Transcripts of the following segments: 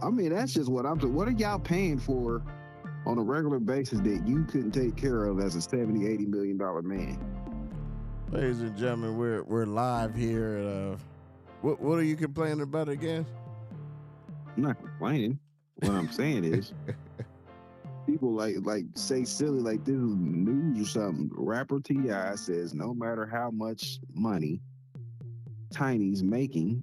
I mean, that's just what I'm saying. What are y'all paying for on a regular basis that you couldn't take care of as a $70, $80 million man? Ladies and gentlemen, we're live here. What are you complaining about again? I'm not complaining. What I'm saying is, people like say silly like this is news or something. Rapper T.I. says no matter how much money Tiny's making,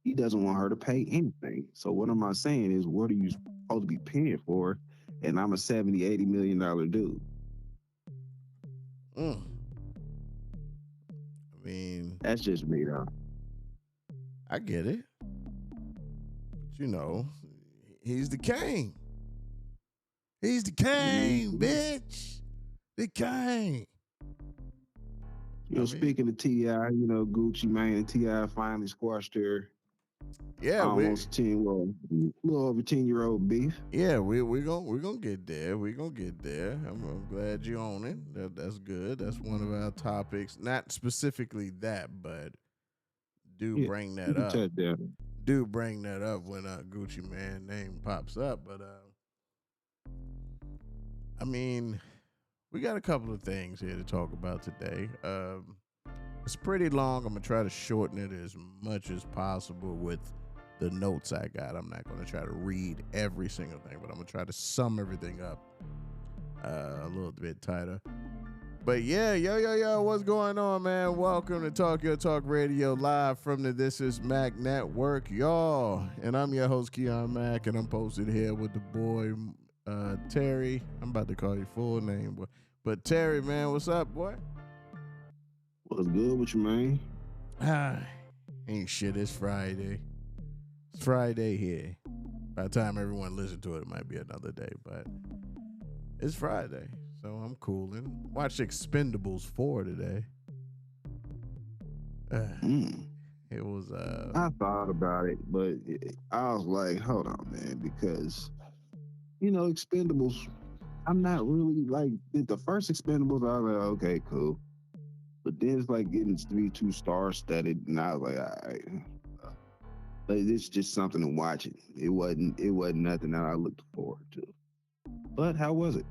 he doesn't want her to pay anything. So what am I saying is, what are you supposed to be paying for? And I'm a $70, $80 million dude. I mean, that's just me, though. I get it. But you know, he's the king. He's the king, bitch. The king. You know, speaking of T.I., you know, Gucci Mane and T.I. finally squashed their almost 10, well, a little over 10-year-old beef. Yeah, we're gonna get there. We're gonna get there. I'm glad you own it. That's good. That's one of our topics. Not specifically that, but bring that up. Do bring that up when Gucci Mane name pops up. But I mean, we got a couple of things here to talk about today. It's pretty long. I'm gonna try to shorten it as much as possible with the notes I got. I'm not gonna try to read every single thing, but I'm gonna try to sum everything up a little bit tighter. But yeah, yo, what's going on, man? Welcome to talkYOtalk Radio live from the This Is Mac Network, y'all. And I'm your host, Keon Mac, and I'm posted here with the boy Terry. I'm about to call you full name, but Terry, man, what's up, boy? What's good with you, man? Ain't shit. It's Friday. It's Friday here. By the time everyone listens to it, it might be another day, but it's Friday, so I'm cooling. Watched Expendables 4 today. It was. I thought about it, but I was like, hold on, man, because you know, Expendables. I'm not really like the first Expendables. I was like, okay, cool. But then it's like getting to be too star-studded, and I was like, all right. But it's just something to watch it. It wasn't nothing that I looked forward to. But how was it?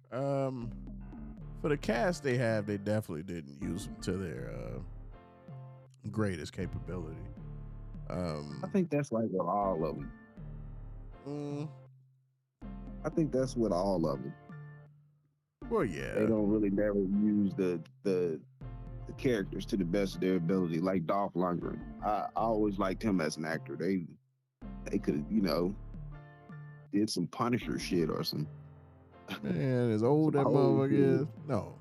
For the cast they have, they definitely didn't use them to their greatest capability. I think that's like with all of them. I think that's with all of them. Well, yeah. They don't really never use the characters to the best of their ability, like Dolph Lundgren. I always liked him as an actor. They could, you know, did some Punisher shit or some. Man, as old that motherfucker is. No.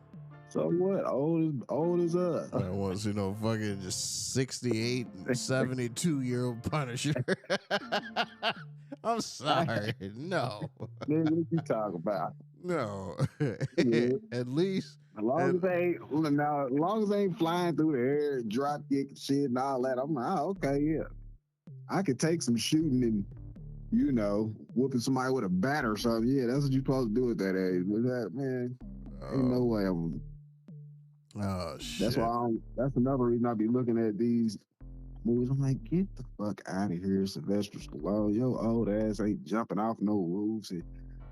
So what? Old as us. I want you know, fucking just 68 and 72-year-old Punisher. I'm sorry. No. Man, what you talk about? No. At least. As long as they ain't flying through the air, drop kick shit and all that, I'm like, oh, okay, yeah. I could take some shooting and, you know, whooping somebody with a bat or something. Yeah, that's what you're supposed to do at that age. With that, man, ain't no way I'm. Oh, shit. That's another reason I be looking at these movies. I'm like, get the fuck out of here, Sylvester Stallone. Your old ass ain't jumping off no roofs and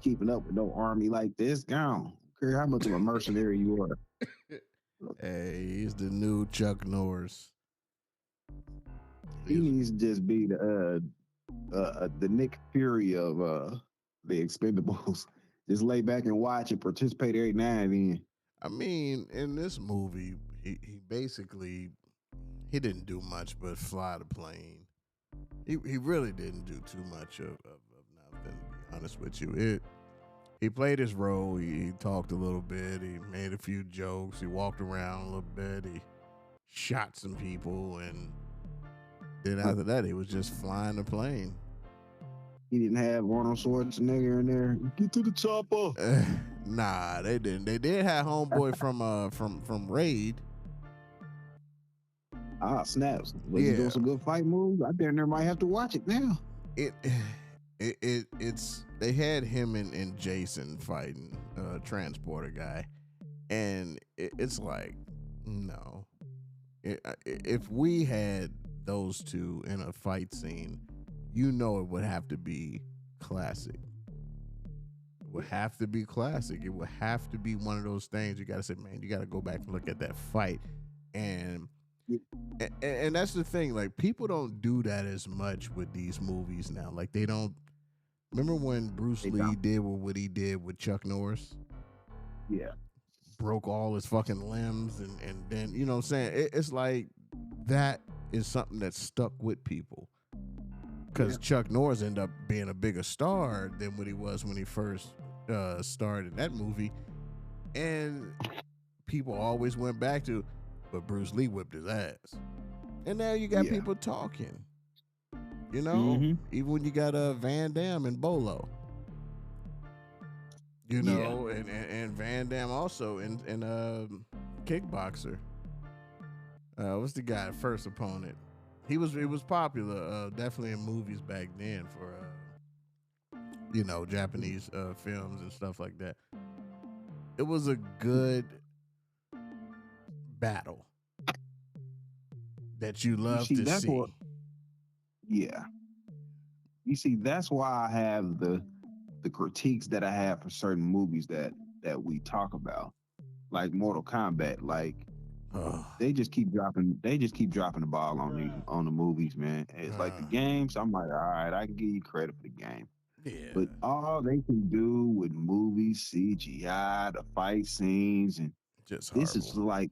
keeping up with no army like this. Gone. Care how much of a mercenary you are. Hey, he's the new Chuck Norris. He needs to just be the Nick Fury of the Expendables. Just lay back and watch and participate every now and then. I mean, in this movie, he basically he didn't do much but fly the plane. He really didn't do too much of nothing, to be honest with you. He played his role. He talked a little bit. He made a few jokes. He walked around a little bit. He shot some people. And then after that, he was just flying the plane. He didn't have Arnold Schwarzenegger in there. Get to the chopper. Nah, they didn't. They did have homeboy from Raid. Ah, snaps. Was he doing some good fight moves? I damn near might have to watch it now. It's they had him and Jason fighting transporter guy, and it's like if we had those two in a fight scene, you know it would have to be classic. It would have to be classic. It would have to be one of those things you got to say, man, you got to go back and look at that fight. And, and that's the thing. Like, people don't do that as much with these movies now. Like, they don't. Remember when Bruce Lee did what he did with Chuck Norris? Yeah. Broke all his fucking limbs. And then, you know what I'm saying? It's like that is something that stuck with people. Because Chuck Norris ended up being a bigger star than what he was when he first started in that movie. And people always went back to, but Bruce Lee whipped his ass. And now you got people talking. You know? Even when you got Van Damme and Bolo. You know? And Van Damme also in Kickboxer. What's the guy, first opponent? It was popular, definitely in movies back then for, Japanese films and stuff like that. It was a good battle that you love to see. You see, that's why I have the critiques that I have for certain movies that we talk about, like Mortal Kombat, like. They just keep dropping the ball on the movies, man. It's like the games. I'm like, all right, I can give you credit for the game. Yeah. But all they can do with movies, CGI, the fight scenes, and just this is like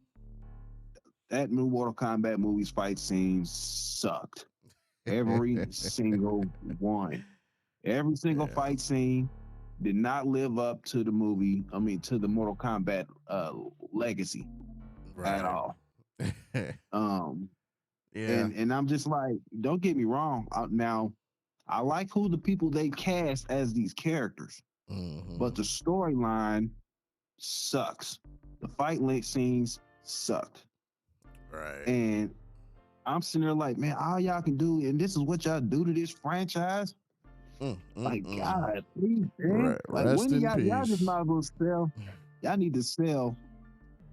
that new Mortal Kombat movie's fight scenes sucked. Every single one. Every single fight scene did not live up to the movie. I mean, to the Mortal Kombat legacy. At all. And I'm just like, don't get me wrong. Now, I like who the people they cast as these characters, but the storyline sucks. The fight link scenes sucked. Right. And I'm sitting there like, man, all y'all can do, and this is what y'all do to this franchise. God, please, man. Like, when y'all just might as well sell. Y'all need to sell.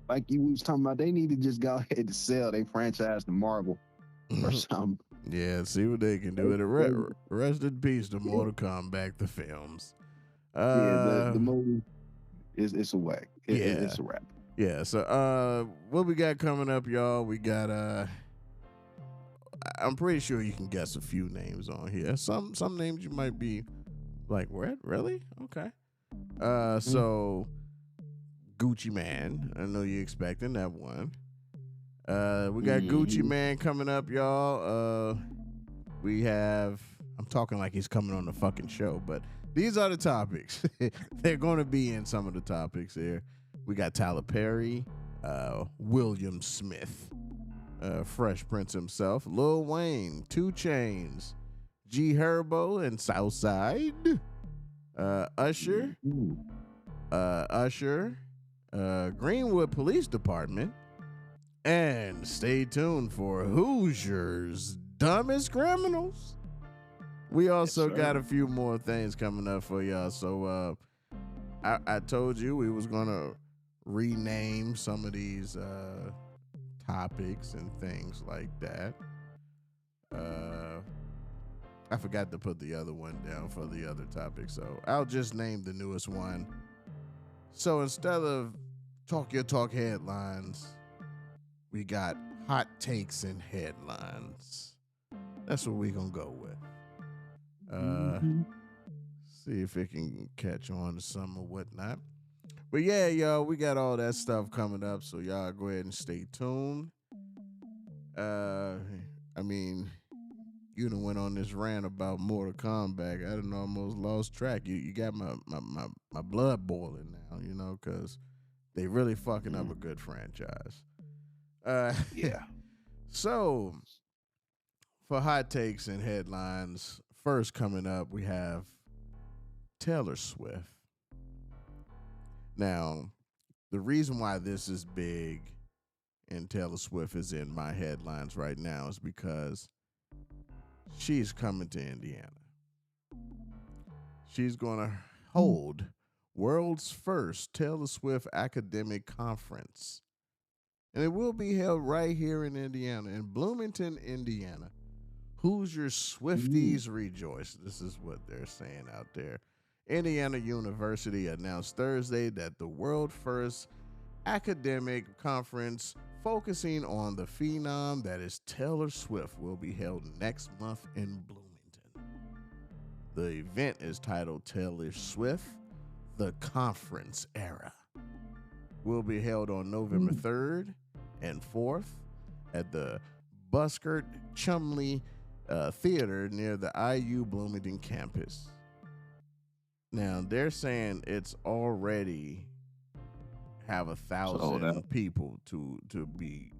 Like you was talking about, they need to just go ahead and sell their franchise to Marvel or something. Yeah, see what they can do. Rest in peace to Mortal Kombat, the films. The movie it's a whack. It's a wrap. Yeah, so what we got coming up, y'all? We got I'm pretty sure you can guess a few names on here. Some names you might be like, what? Really? Okay. So Gucci Man. I know you're expecting that one. We got Gucci Man coming up, y'all. We have, I'm talking like he's coming on the fucking show, but these are the topics. They're going to be in some of the topics here. We got Tyler Perry, William Smith, Fresh Prince himself, Lil Wayne, 2 Chainz, G-Herbo and Southside, Usher, Greenwood Police Department, and stay tuned for Hoosier's Dumbest Criminals. We also got a few more things coming up for y'all. So I told you we was gonna rename some of these topics and things like that. I forgot to put the other one down for the other topic, so I'll just name the newest one. So instead of talkYOtalk headlines, we got hot takes and headlines. That's what we're going to go with. See if it can catch on to some or whatnot. But yeah, y'all, we got all that stuff coming up, so y'all go ahead and stay tuned. I mean, you done went on this rant about Mortal Kombat. I done almost lost track. You got my blood boiling now, you know, because they really fucking up a good franchise. So, for hot takes and headlines, first coming up, we have Taylor Swift. Now, the reason why this is big and Taylor Swift is in my headlines right now is because she's coming to Indiana. She's going to hold world's first Taylor Swift academic conference. And it will be held right here in Indiana, in Bloomington, Indiana. Hoosier Mm. Swifties rejoice. This is what they're saying out there. Indiana University announced Thursday that the world first academic conference focusing on the phenom that is Taylor Swift will be held next month in Bloomington. The event is titled Taylor Swift, the Conference Era. Will be held on November Mm. 3rd and 4th at the Buskert Chumley Theater near the IU Bloomington campus. Now they're saying it's already have a Sold out. thousand people to be,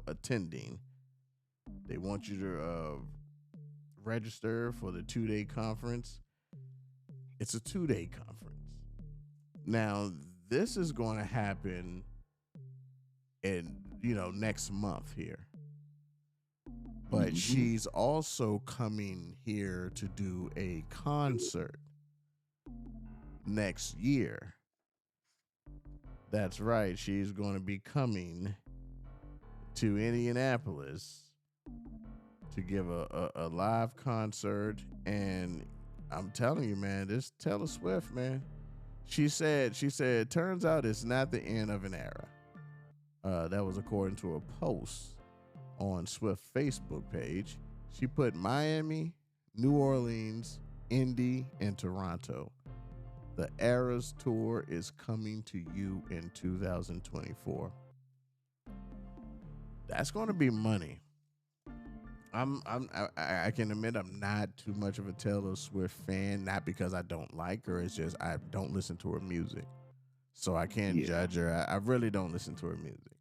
attending. They want you to register for the 2 day conference. It's a 2 day conference. Now this is going to happen in next month here. But Mm-hmm. she's also coming here to do a concert next year. That's right. She's going to be coming to Indianapolis to give a live concert. And I'm telling you, man, this Taylor Swift, man. She said, turns out it's not the end of an era. That was according to a post on Swift Facebook page. She put Miami, New Orleans, Indy, and Toronto. The Eras Tour is coming to you in 2024. That's going to be money. I can admit I'm not too much of a Taylor Swift fan, not because I don't like her. It's just I don't listen to her music, so I can't Yeah. judge her. I really don't listen to her music.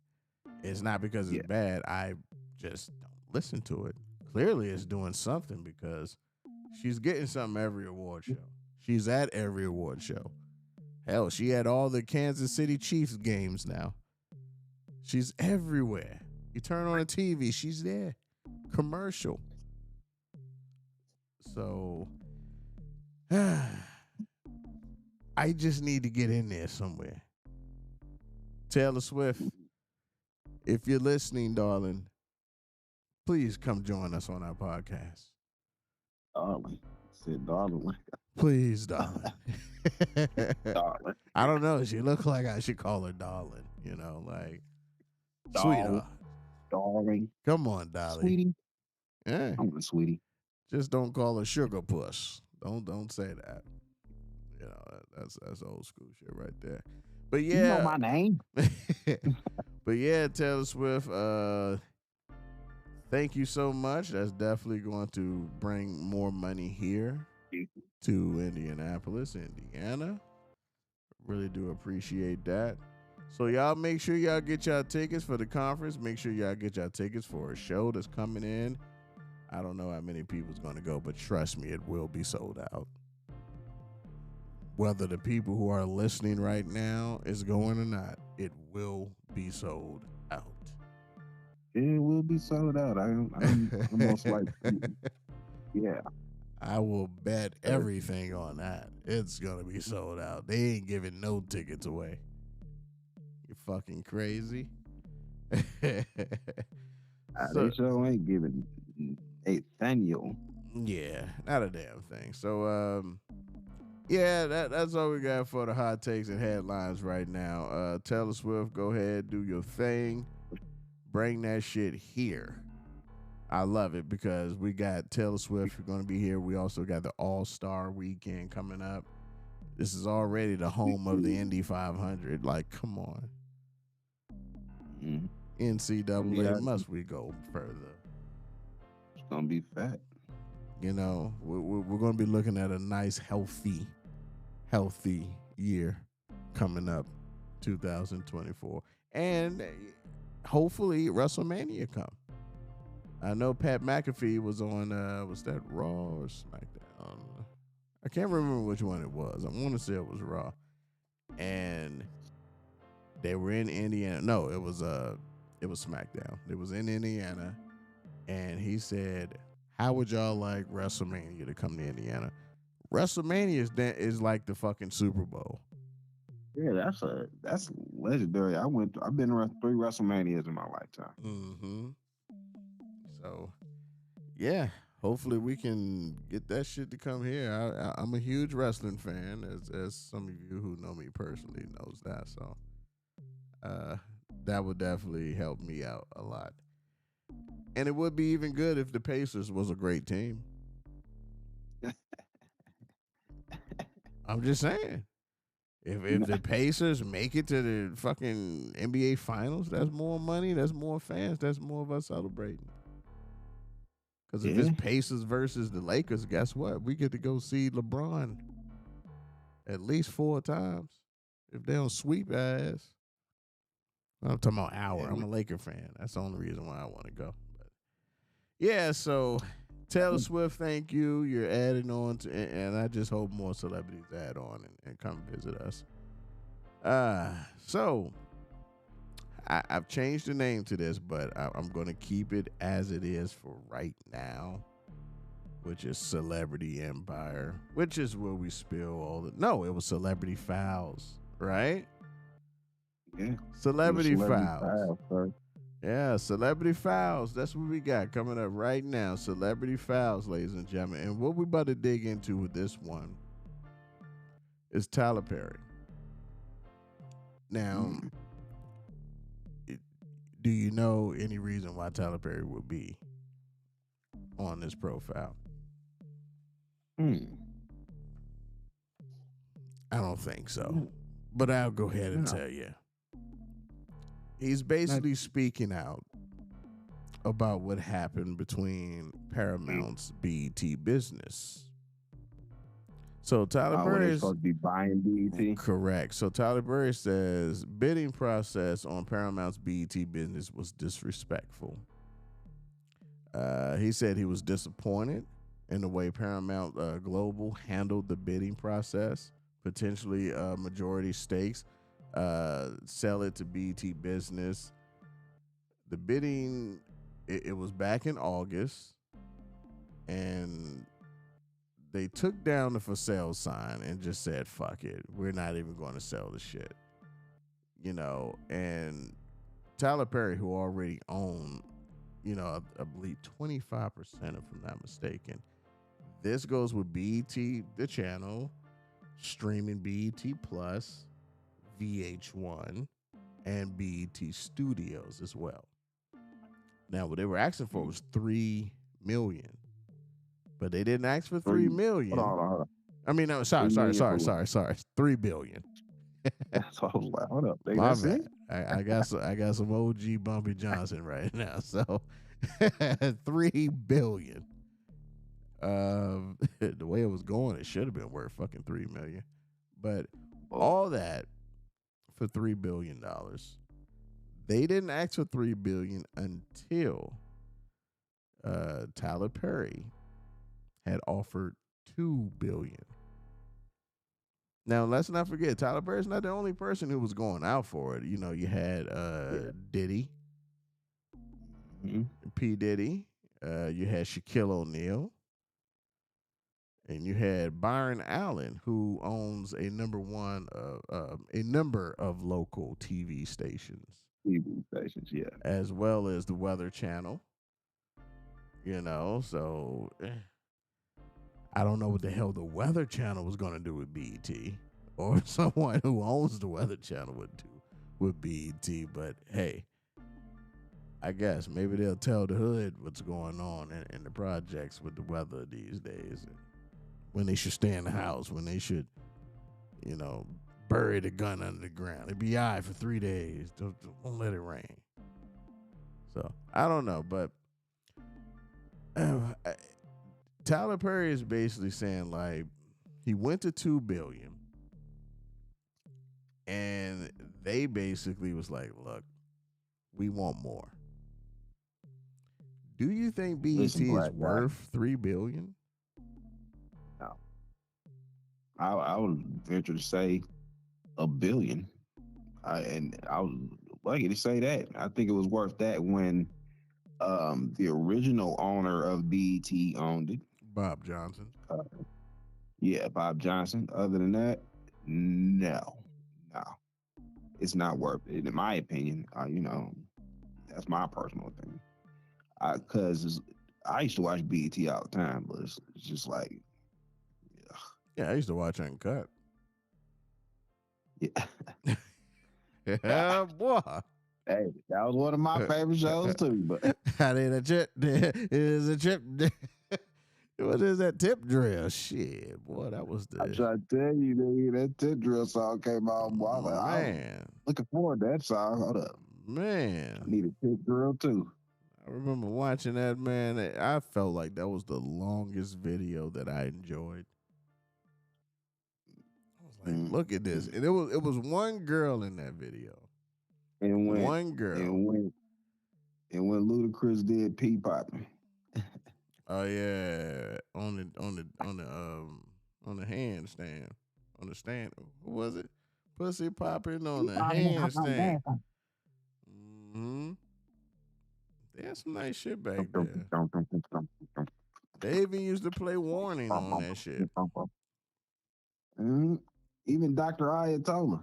It's not because it's Yeah. bad. I just don't listen to it. Clearly, it's doing something because she's getting something every award show. She's at every award show. Hell, she had all the Kansas City Chiefs games now. She's everywhere. You turn on the TV, she's there. Commercial. So, I just need to get in there somewhere. Taylor Swift, if you're listening, darling, please come join us on our podcast. Darling. Said darling. Please, darling. Darling. I don't know. She looked like I should call her darling, like Darling. sweetheart. Darling. Come on, Dolly. Sweetie. Yeah. I'm a sweetie. Just don't call her sugar puss. Don't say that. That's old school shit right there. But You know yeah. my name. But yeah, Taylor Swift, thank you so much. That's definitely going to bring more money here to Indianapolis, Indiana. Really do appreciate that. So y'all make sure y'all get y'all tickets for the conference. Make sure y'all get y'all tickets for a show that's coming in. I don't know how many people's going to go, but trust me, it will be sold out. Whether the people who are listening right now is going or not, it will be sold out. It will be sold out. I'm almost like, yeah. I will bet everything on that. It's going to be sold out. They ain't giving no tickets away. You fucking crazy? They sure ain't giving Nathaniel. Yeah, not a damn thing. So, yeah, that's all we got for the hot takes and headlines right now. Taylor Swift, go ahead, do your thing. Bring that shit here. I love it because we got Taylor Swift going to be here. We also got the All-Star Weekend coming up. This is already the home of the Indy 500. Like, come on. Mm-hmm. NCAA, must we go further? It's going to be fat. We're going to be looking at a nice, healthy year coming up, 2024. And hopefully WrestleMania come. I know Pat McAfee was on, was that Raw or SmackDown? I can't remember which one it was. I want to say it was Raw. And they were in Indiana. No, it was SmackDown. It was in Indiana. And he said, how would y'all like WrestleMania to come to Indiana? WrestleMania is like the fucking Super Bowl. Yeah, that's legendary. I've been around 3 WrestleManias in my lifetime. Mm-hmm. So, Yeah, hopefully we can get that shit to come here. I'm a huge wrestling fan, as some of you who know me personally knows that. So uh, that would definitely help me out a lot. And it would be even good if the Pacers was a great team. I'm just saying. If the Pacers make it to the fucking NBA Finals, that's more money, that's more fans, that's more of us celebrating. Because if it's Yeah, Pacers versus the Lakers, guess what? We get to go see LeBron at least 4 times. If they don't sweep ass, I'm talking about yeah, our. I'm a Laker fan. That's the only reason why I want to go. But yeah, so Taylor Swift, thank you. You're adding on to, and I just hope more celebrities add on and come visit us. So I've changed the name to this, but I'm going to keep it as it is for right now, which is Celebrity Empire, which is where we spill all the. No, it was Celebrity Files, right? yeah. It was Celebrity celebrity Files. style first. Yeah, Celebrity Files. That's what we got coming up right now. Celebrity Files, ladies and gentlemen. And what we about to dig into with this one is Tyler Perry. Now, Mm. it- do you know any reason why Tyler Perry would be on this profile? Mm. I don't think so. No, But I'll go ahead and no, tell you. He's not basically speaking out about what happened between Paramount's BET business. So Tyler when they Perry's supposed to be buying BET. correct. So Tyler Perry says bidding process on Paramount's BET business was disrespectful. He said he was disappointed in the way Paramount Global handled the bidding process, potentially majority stakes, sell it to BET business. The bidding, it was back in August, and they took down the for sale sign and just said, fuck it. We're not even going to sell the shit. And Tyler Perry, who already owned, I believe 25%, if I'm not mistaken. This goes with BET, the channel, streaming BET Plus, VH1, and BET Studios as well. Now, what they were asking for was 3 million, but they didn't ask for three Three. Hold on, million. hold on, hold on. I mean, no, sorry, 3 million for what? 3 billion. So I was like, hold up, nigga, My that's it. bad. I got some OG Bumpy Johnson right now. So 3 billion. The way it was going, it should have been worth fucking 3 million. But Oh, all that for $3 billion. They didn't ask for 3 billion until Tyler Perry had offered 2 billion. Now let's not forget, Tyler Perry's not the only person who was going out for it. You had yeah. Diddy, Mhm. P Diddy. You had Shaquille O'Neal, and you had Byron Allen, who owns a number of local TV stations, TV stations, yeah. as well as the Weather Channel. So I don't know what the hell the Weather Channel was going to do with BET, or someone who owns the Weather Channel would do with BET. But hey, I guess maybe they'll tell the hood what's going on in the projects with the weather these days, and when they should stay in the house, when they should, bury the gun under the ground. It'd be all right for 3 days. Don't let it rain. So I don't know, but uh, Tyler Perry is basically saying, like, he went to 2 billion, and they basically was like, look, we want more. Do you think BET Listen, is black guy. worth 3 billion? No, I would venture to say a billion. And I was lucky to say that. I think it was worth that when the original owner of BET owned it. Bob Johnson. Uh, yeah, Bob Johnson. Other than that, no, no, it's not worth it, in my opinion. That's my personal opinion. Because I used to watch BET all the time, but it's just like, Yeah, I used to watch Uncut. yeah. Yeah, boy. Hey, that was one of my favorite shows too. But I did a chip. Is a chip. What is that tip drill? Shit, boy, that was I'm the trying to tell you, nigga, that Tit Drill song came out. Boy, I was man, looking forward to that song. Hold up, I man. need a Tit Drill too. I remember watching that, man. I felt like that was the longest video that I enjoyed. I was like, Mm, look at this, mm. and it was one girl in that video. And when One girl. and when and when Ludacris did Pee Poppin'. Oh yeah, on the handstand, on the stand. What was it? Pussy popping on the handstand. Hmm. They had some nice shit back there. They even used to play Warning on that shit. Mm. Even Dr. Ayatollah.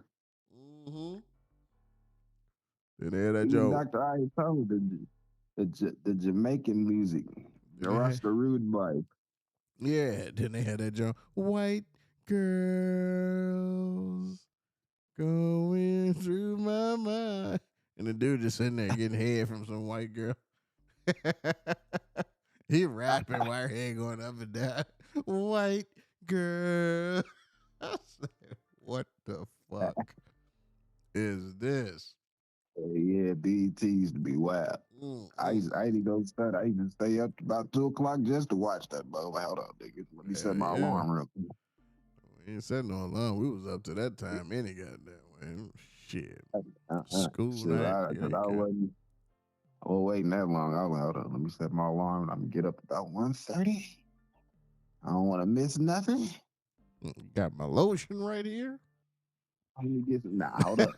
Hmm. Then they had that Even joke. Dr. Ayatollah, the Jamaican music, Then the they had, Rasta Rude vibe. yeah. Then they had that joke. White girls going through my mind, and the dude just sitting there getting head from some white girl. He rapping while her head going up and down. White girl. I said, what the fuck is this? Yeah, BET used to be wild. I Mm-mm. used to go study. I used to stay up to about 2 o'clock just to watch that. But hold up, nigga. Let me set Hell my yeah. alarm real quick. We ain't setting no alarm. We was up to that time any goddamn way. Shit. School Shoot, night. because You ain't good. I wasn't waiting that long. I was like, hold up, let me set my alarm and I'm gonna get up about 1:30. I don't want to miss nothing. Got my lotion right here. I need to get some. Nah, hold up.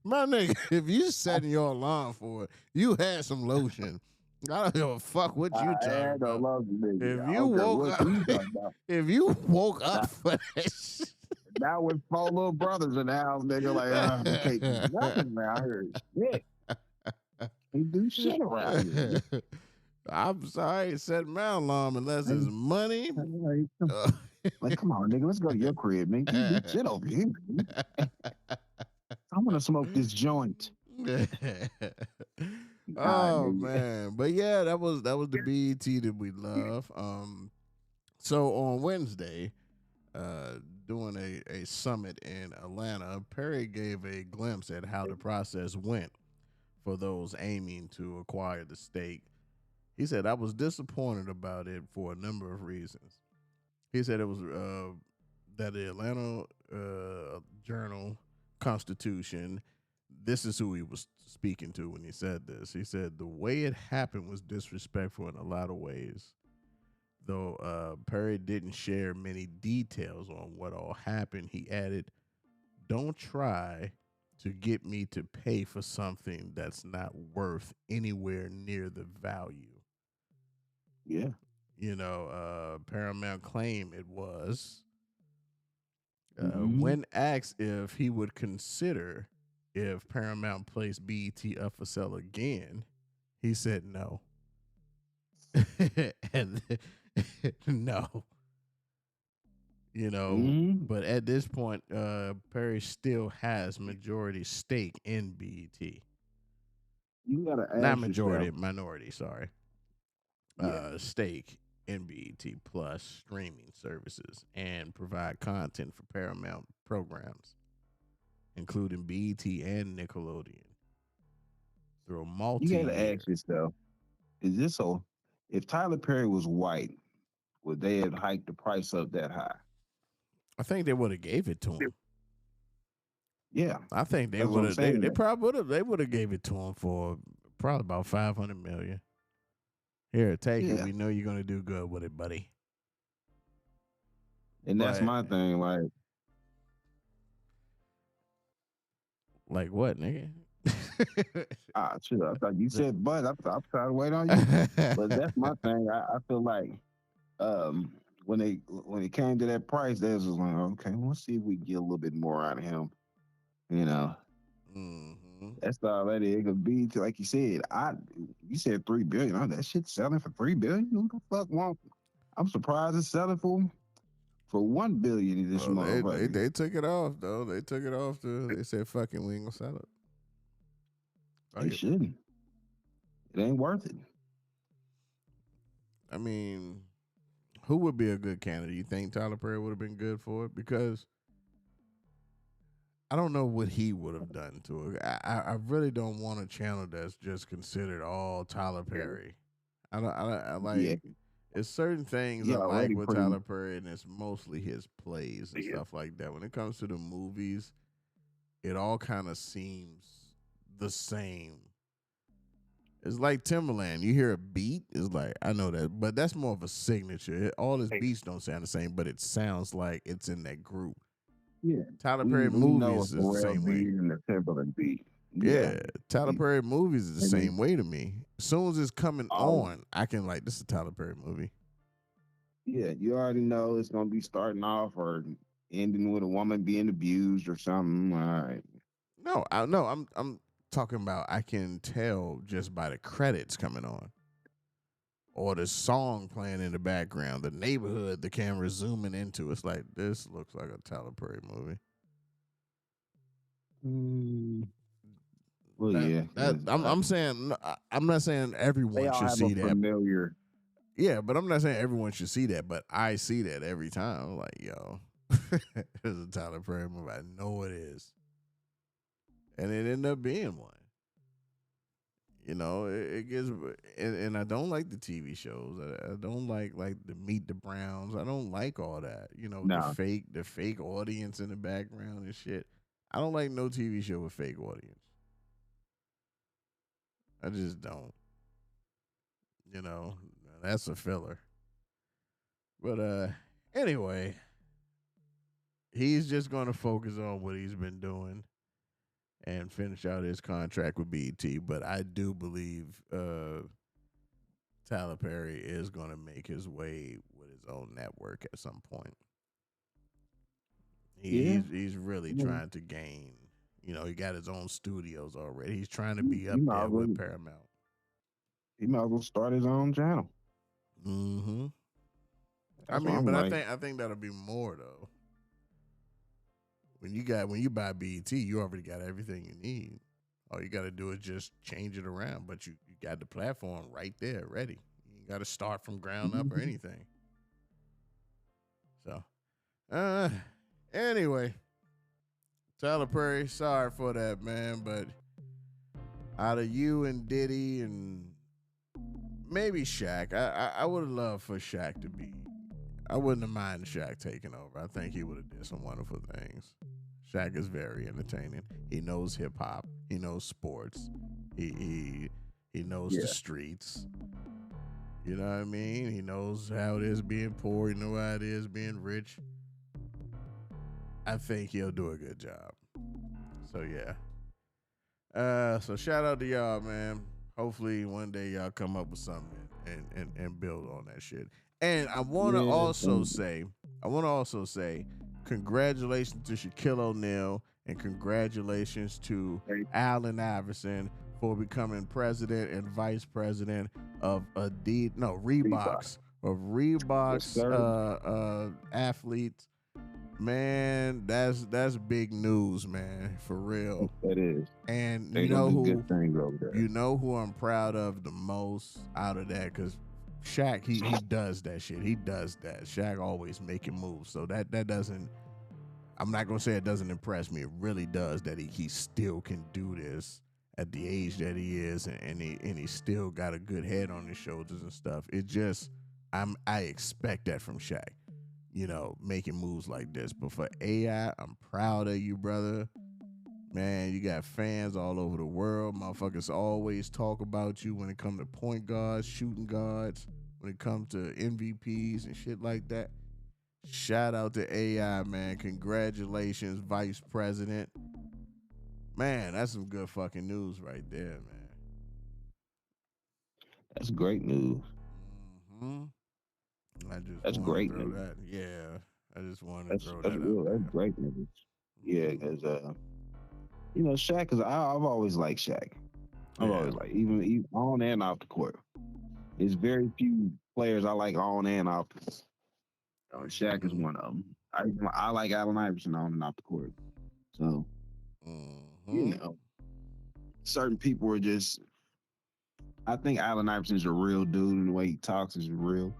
My nigga, if you setting your alarm for it, you had some lotion. I don't give a fuck what you I talking ain't no about. love you, nigga. If I you don't care woke what up, you talking about. if you woke up Now, for that shit. now with 4 little brothers in the house, nigga, like, we can't do nothing around here. Shit. We do shit around here. I'm sorry, set my alarm unless it's Like, money. like, come Uh, like, come on, nigga, let's go to your crib, man. You do shit over here. I want to smoke this joint. Nah, Oh nigga. man, but yeah, that was the BET that we love. So on Wednesday, doing a summit in Atlanta, Perry gave a glimpse at how the process went for those aiming to acquire the stake. He said, I was disappointed about it for a number of reasons. He said it was that the Atlanta Journal Constitution, this is who he was speaking to when he said this. He said, the way it happened was disrespectful in a lot of ways. Though Perry didn't share many details on what all happened, he added, don't try to get me to pay for something that's not worth anywhere near the value. Yeah. Paramount claimed it was. Mm-hmm. When asked if he would consider if Paramount placed BET up for sale again, he said no. And no. Mm-hmm. But at this point, Perry still has majority stake in BET. You gotta Not ask majority, yourself. minority, sorry. Yeah. Stake in BET Plus streaming services and provide content for Paramount programs, including BET and Nickelodeon, through a You gotta multi-year. ask yourself, is this so? If Tyler Perry was white, would they have hiked the price up that high? I think they would have gave it to him. Yeah. I think they That's what would I'm have. They saying. probably would have. They would have gave it to him for probably about 500 million. Here, take it. Yeah. We know you're gonna do good with it, buddy. And that's But my thing. like what, nigga? Shit. I thought you said, but I'm trying to wait on you. But that's my thing. I feel like um, when it came to that price, they was just like, okay, let's see if we get a little bit more out of him. You know. Hmm. Mhm. That's all that it could be. Like you said, you said 3 billion. Oh, that shit selling for 3 billion. Who the fuck want? I'm surprised it's selling for 1 billion in this Well, motherfucker. they took it off though. They took it off. They said, "Fuck it, we ain't gonna sell it." Fuck They it. shouldn't. It ain't worth it. I mean, who would be a good candidate? You think Tyler Perry would have been good for it? Because I don't know what he would have done to it. I really don't want a channel that's just considered all Tyler Perry. I Yeah, like. It's certain things he I like already with pretty. Tyler Perry, and it's mostly his plays and stuff like that. When it comes to the movies, it all kind of seems the same. It's like Timberland. You hear a beat, it's like I know that, but that's more of a signature. All his beats don't sound the same, but it sounds like it's in that group. Yeah, Tyler Perry we know a movies is the Pharrell same way. beat and a Timberland beat. Yeah, Yeah, Tyler and Perry movies is the then same way to me. As soon as it's coming all on, I can like this is a Tyler Perry movie. yeah, you already know it's gonna be starting off or ending with a woman being abused or something. All right. No, I'm talking about I can tell just by the credits coming on or the song playing in the background, the neighborhood the camera's zooming into. It's like this looks like a Tyler Perry movie. Mm, well, That yeah, that 'cause, I'm saying I'm not saying they everyone all should have a see that. familiar. Yeah, but I'm not saying everyone should see that. But I see that every time. I'm like, yo, it's a Tyler Perry movie. I know it is, and it ended up being one. You know, it gets, and I don't like the TV shows. I don't like the Meet the Browns. I don't like all that. You know, No, the fake audience in the background and shit. I don't like no TV show with fake audience. I just don't. You know, that's a filler. But anyway, he's just going to focus on what he's been doing and finish out his contract with BET. But I do believe Tyler Perry is going to make his way with his own network at some point. yeah, He's really you, trying to gain. You know, he got his own studios already. He's trying to you be you up might there as with well Paramount. he might as well start his own channel. Hmm. I That's what mean, I'm but like. I think that'll be more though. When you buy BET, you already got everything you need. All you got to do is just change it around. But you got the platform right there, ready. You got to start from ground up or anything. So, uh, anyway, Tyler Perry, sorry for that, man. But out of you and Diddy and maybe Shaq, I would have loved for Shaq to be. I wouldn't have minded Shaq taking over. I think he would have did some wonderful things. Shaq is very entertaining. He knows hip hop. He knows sports. He knows the Yeah, streets. You know what I mean? He knows how it is being poor. He knows how it is being rich. I think he'll do a good job. So yeah. So shout out to y'all, man. Hopefully one day y'all come up with something and build on that shit. And yeah. I want to also say, congratulations to Shaquille O'Neal and congratulations to Allen Iverson for becoming president and vice president of Reebok. Yes, Reebok's sir. athletes. Man, that's big news, man, for real. That is. And They're gonna do good things over there. you know who I'm proud of the most out of that, because Shaq, he does that shit. He does that. Shaq always making moves. So that doesn't, I'm not gonna say it doesn't impress me. It really does that he still can do this at the age that he is, and he still got a good head on his shoulders and stuff. It just, I expect that from Shaq, you know, making moves like this. But for AI, I'm proud of you, brother. Man, you got fans all over the world. Motherfuckers always talk about you when it comes to point guards, shooting guards, when it comes to MVPs and shit like that. Shout out to AI, man. Congratulations, Vice President. Man, that's some good fucking news right there, man. That's great news. Hmm. I just That's want to great throw news. that. Yeah, I just wanted to That's throw that's that out real. That's there. great news. Yeah, because Shaq is. I've always liked Shaq. I've Yeah. always liked even on and off the court. There's very few players I like on and off. Shaq is Mm-hmm. one of them. I like Allen Iverson on and off the court. So you Mm-hmm. know, certain people are just. I think Allen Iverson's a real dude, and the way he talks is real.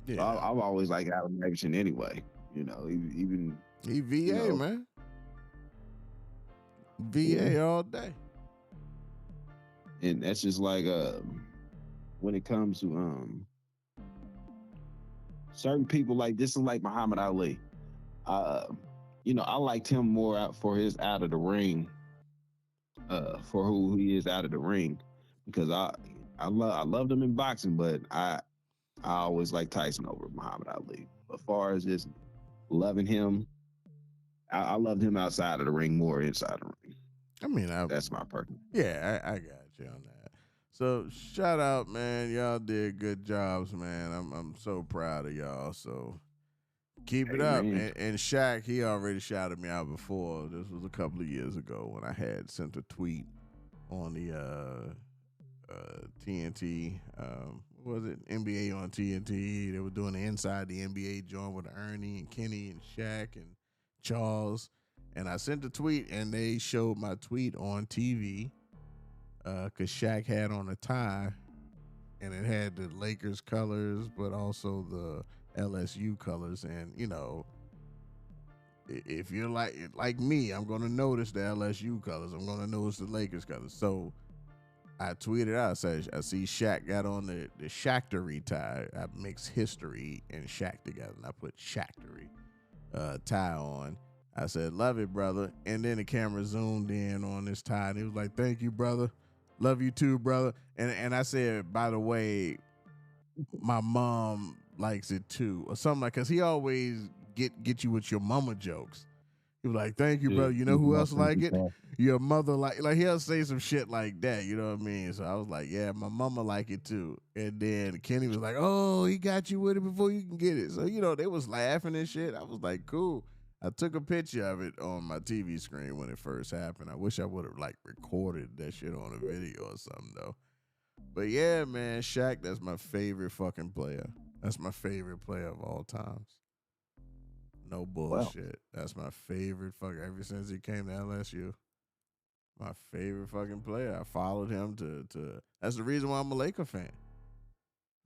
So Yeah. I've always liked Allen Iverson anyway. Even He you VA, know, man. yeah. VA all day. And that's just like when it comes to certain people, like this is like Muhammad Ali. Uh, I liked him more out for his out of the ring, for who he is out of the ring, because I loved him in boxing, but I always like Tyson over Muhammad Ali. As far as just loving him, I loved him outside of the ring more inside the ring. I mean, That's my personal. yeah, I got you on that. So shout out, man. Y'all did good jobs, man. I'm so proud of y'all. So keep it Hey up. man, And Shaq, he already shouted me out before. This was a couple of years ago when I had sent a tweet on the TNT. What was it? NBA on TNT. They were doing the Inside the NBA joint with Ernie and Kenny and Shaq and Charles. And I sent a tweet, and they showed my tweet on TV because Shaq had on a tie, and it had the Lakers colors, but also the LSU colors. And if you're like me, I'm gonna notice the LSU colors. I'm gonna notice the Lakers colors. So I tweeted out, I see Shaq got on the Shaqtery tie. I mixed history and Shaq together, and I put Shaqtery tie on. I said, love it, brother. And then the camera zoomed in on this tie, and he was like, thank you, brother. Love you too, brother. And I said, by the way, my mom likes it too, or something like, because he always get you with your mama jokes. He was like, thank you, yeah, brother. You know who else like it? Your mother like he'll say some shit like that. You know what I mean? So I was like, yeah, my mama like it too. And then Kenny was like, oh, he got you with it before you can get it. So, they was laughing and shit. I was like, cool. I took a picture of it on my TV screen when it first happened. I wish I would have recorded that shit on a video or something though. But yeah, man, Shaq, that's my favorite fucking player. That's my favorite player of all times. No Well, bullshit. That's my favorite fucker ever since he came to LSU. My favorite fucking player. I followed him to that's the reason why I'm a Laker fan.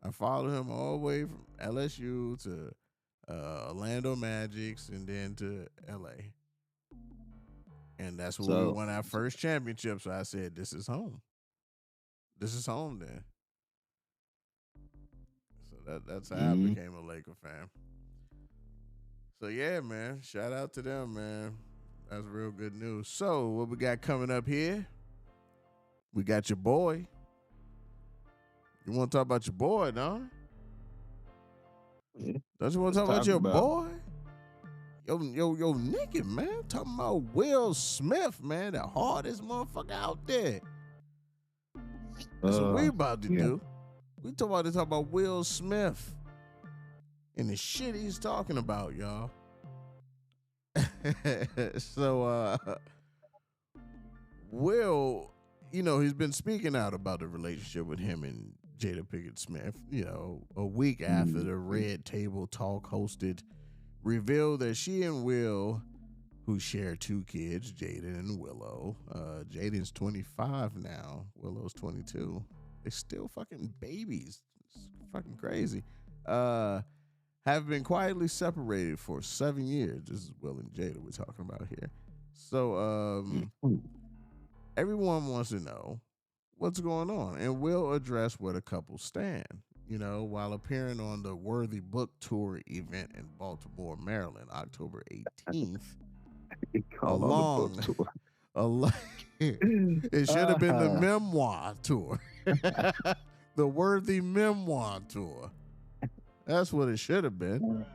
I followed him all the way from LSU to Orlando Magics and then to LA. And that's where we so won our first championship. So I said, this is home. This is home then. So that's how I mhm. became a Laker fan. So yeah, man. Shout out to them, man. That's real good news. So what we got coming up here? We got your boy. You want to talk about your boy, no? Yeah, Don't you want to let's talk about talk your about. boy? Yo, nigga, man. Talking about Will Smith, man. The hardest motherfucker out there. That's what we about to Yeah. do. We talk about Will Smith and the shit he's talking about, y'all. So Will, he's been speaking out about the relationship with him and Jada Pinkett Smith, a week after the Red Table Talk hosted revealed that she and Will, who share two kids, Jaden and Willow, Jaden's 25 now, Willow's 22. They're still fucking babies. It's fucking crazy. Have been quietly separated for 7 years. This is Will and Jada we're talking about here. So everyone wants to know what's going on, and we'll address where the couple stand. While appearing on the Worthy Book Tour event in Baltimore, Maryland, October 18th, Call on the book tour. It should have been the memoir tour, the Worthy Memoir Tour. That's what it should have been.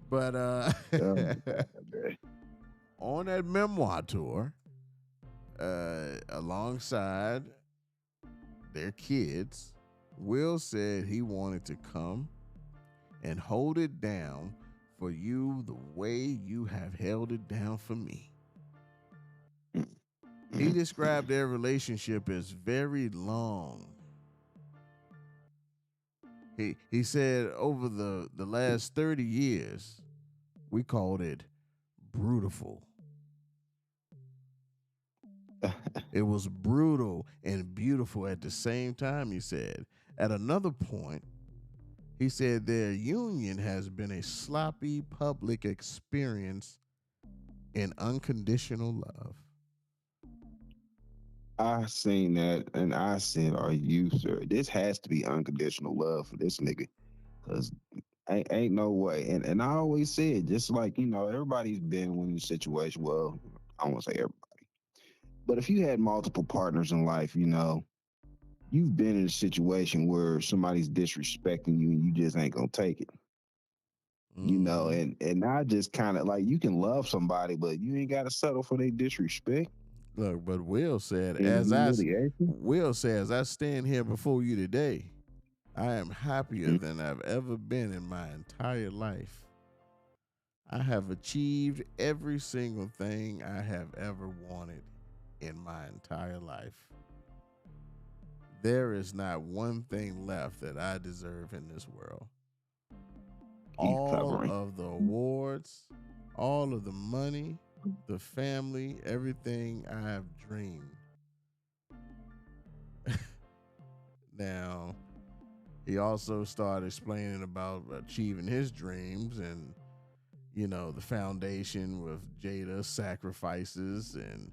But on that memoir tour, alongside their kids, Will said he wanted to come and hold it down for you the way you have held it down for me. He described their relationship as very long. He said over the last 30 years, we called it brutal. It was brutal and beautiful at the same time, he said. At another point, he said their union has been a sloppy public experience in unconditional love. I seen that and I said, "Are you sir? This has to be unconditional love for this nigga, cause ain't no way." And I always said, just like everybody's been in a situation. Well, I won't say everybody, but if you had multiple partners in life, you've been in a situation where somebody's disrespecting you and you just ain't gonna take it. Mm-hmm. And I just kind of like, you can love somebody, but you ain't gotta settle for their disrespect Look, but Will said, and humiliation. As I stand here before you today, I am happier than I've ever been in my entire life. I have achieved every single thing I have ever wanted in my entire life. There is not one thing left that I deserve in this world. He's All covering. of the awards, all of the money, the family, everything I have dreamed. Now, he also started explaining about achieving his dreams and, the foundation with Jada's sacrifices, and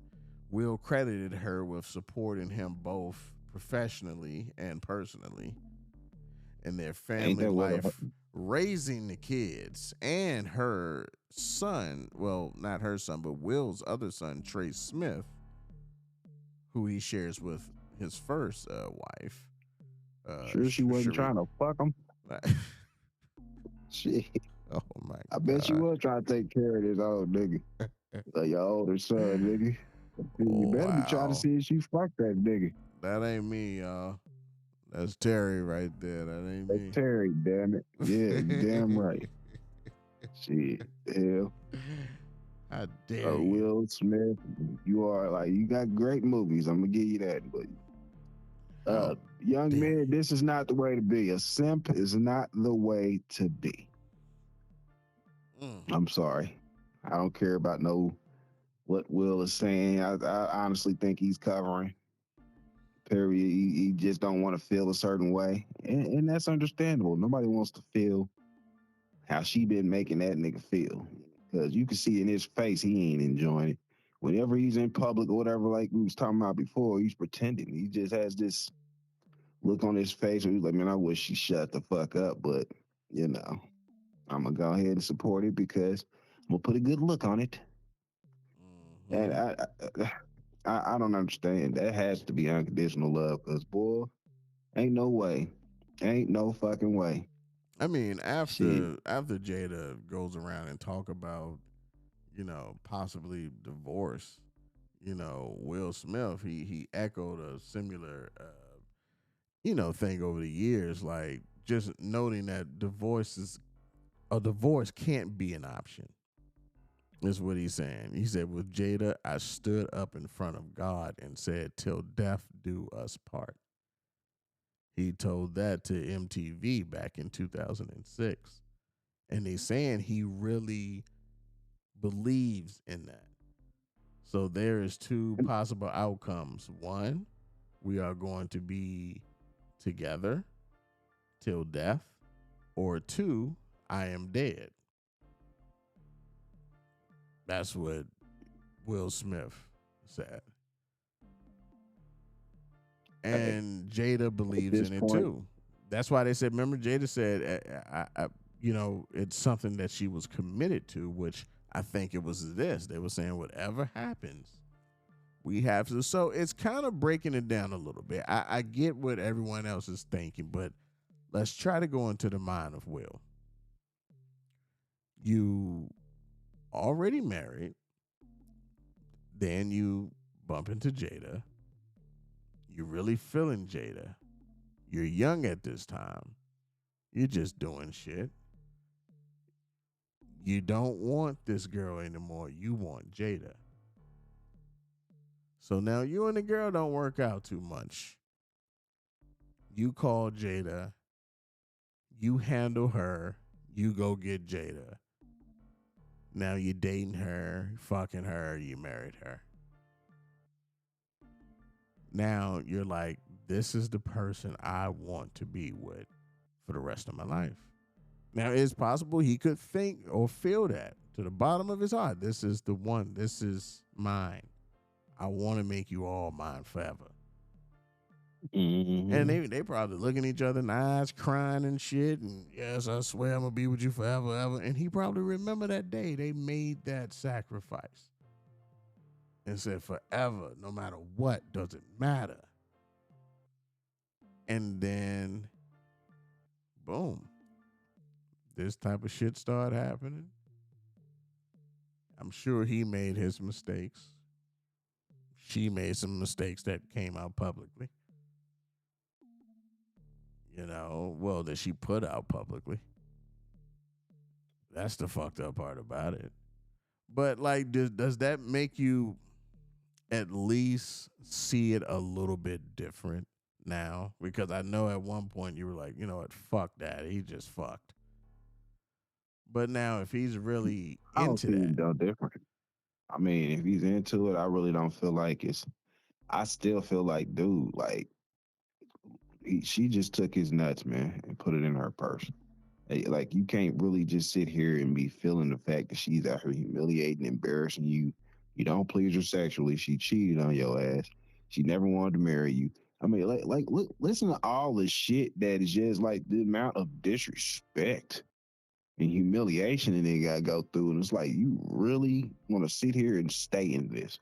Will credited her with supporting him both professionally and personally in their Ain't family that what life, raising the kids and her son. Well, not her son, but Will's other son, Trey Smith, who he shares with his first wife. sure she wasn't Cherie. trying to fuck him? Shit. Oh my I bet she God. was trying to take care of this old nigga. Like your older son, nigga. You Oh, better be trying to wow. see if she fucked that nigga. That ain't me, y'all. That's Terry right there. That ain't That's me. Terry, damn it. Yeah, you damn right. Shit. Hell. How dare you? Will Smith, you are like, you got great movies. I'm gonna give you that. But How young dare man, you? this is not the way to be. A simp is not the way to be. Mm. I'm sorry. I don't care about what Will is saying. I honestly think he's covering. Period. He just don't want to feel a certain way, and that's understandable. Nobody wants to feel how she been making that nigga feel, because you can see in his face he ain't enjoying it. Whenever he's in public or whatever, like we was talking about before, he's pretending. He just has this look on his face where he's like, "Man, I wish she shut the fuck up," but you know, I'm gonna go ahead and support it because I'm gonna put a good look on it. And Hmm. I don't understand. That has to be unconditional love, because boy, ain't no way, ain't no fucking way. I mean, Shit, after Jada goes around and talk about, possibly divorce, Will Smith, he echoed a similar thing over the years, like just noting that divorce can't be an option. Is what he's saying. He said, with Jada, I stood up in front of God and said, till death do us part. He told that to MTV back in 2006. And they saying he really believes in that. So there is two possible outcomes. One, we are going to be together till death, or two, I am dead. That's what Will Smith said. hey, And Jada at believes this in it point, too. That's why they said, remember, Jada said, it's something that she was committed to, which I think it was this. They were saying, whatever happens, we have to. So it's kind of breaking it down a little bit. I get what everyone else is thinking, but let's try to go into the mind of Will. You already married, then you bump into Jada. You're really feeling Jada. You're young at this time. You're just doing shit. You don't want this girl anymore. You want Jada. So now you and the girl don't work out too much. You call Jada, you handle her, you go get Jada. Now you dating her, fucking her, you married her. Now you're like, this is the person I want to be with for the rest of my life. Now it's possible he could think or feel that to the bottom of his heart. This is the one. This is mine. I want to make you all mine forever. And they probably looking each other in the eyes, crying and shit. And yes, I swear I'm gonna be with you forever, ever. And he probably remember that day they made that sacrifice and said forever, no matter what, doesn't matter. And then, boom, this type of shit started happening. I'm sure he made his mistakes. She made some mistakes that came out publicly. That she put out publicly. That's the fucked up part about it. But like, does that make you at least see it a little bit different now? Because I know at one point you were like, you know what, fuck that. He just fucked. But now if he's really into that. No different. I mean, if he's into it, I really don't feel like I still feel like, dude, like, she just took his nuts, man, and put it in her purse. Like, you can't really just sit here and be feeling the fact that she's out here humiliating, embarrassing you. You don't please her sexually. She cheated on your ass. She never wanted to marry you. I mean, look, listen to all the shit that is just like the amount of disrespect and humiliation that they got to go through. And it's like, you really want to sit here and stay in this?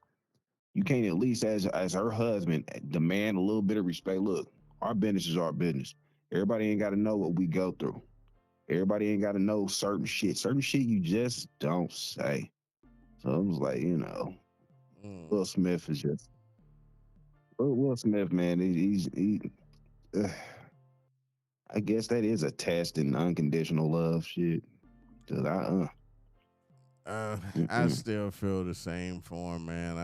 You can't at least, as her husband, demand a little bit of respect. Look, our business is our business. Everybody ain't got to know what we go through. Everybody ain't got to know certain shit. Certain shit you just don't say. So I was like, Will Smith is just Will Smith, man. I guess that is a test in unconditional love shit. Cause I still feel the same for him, man.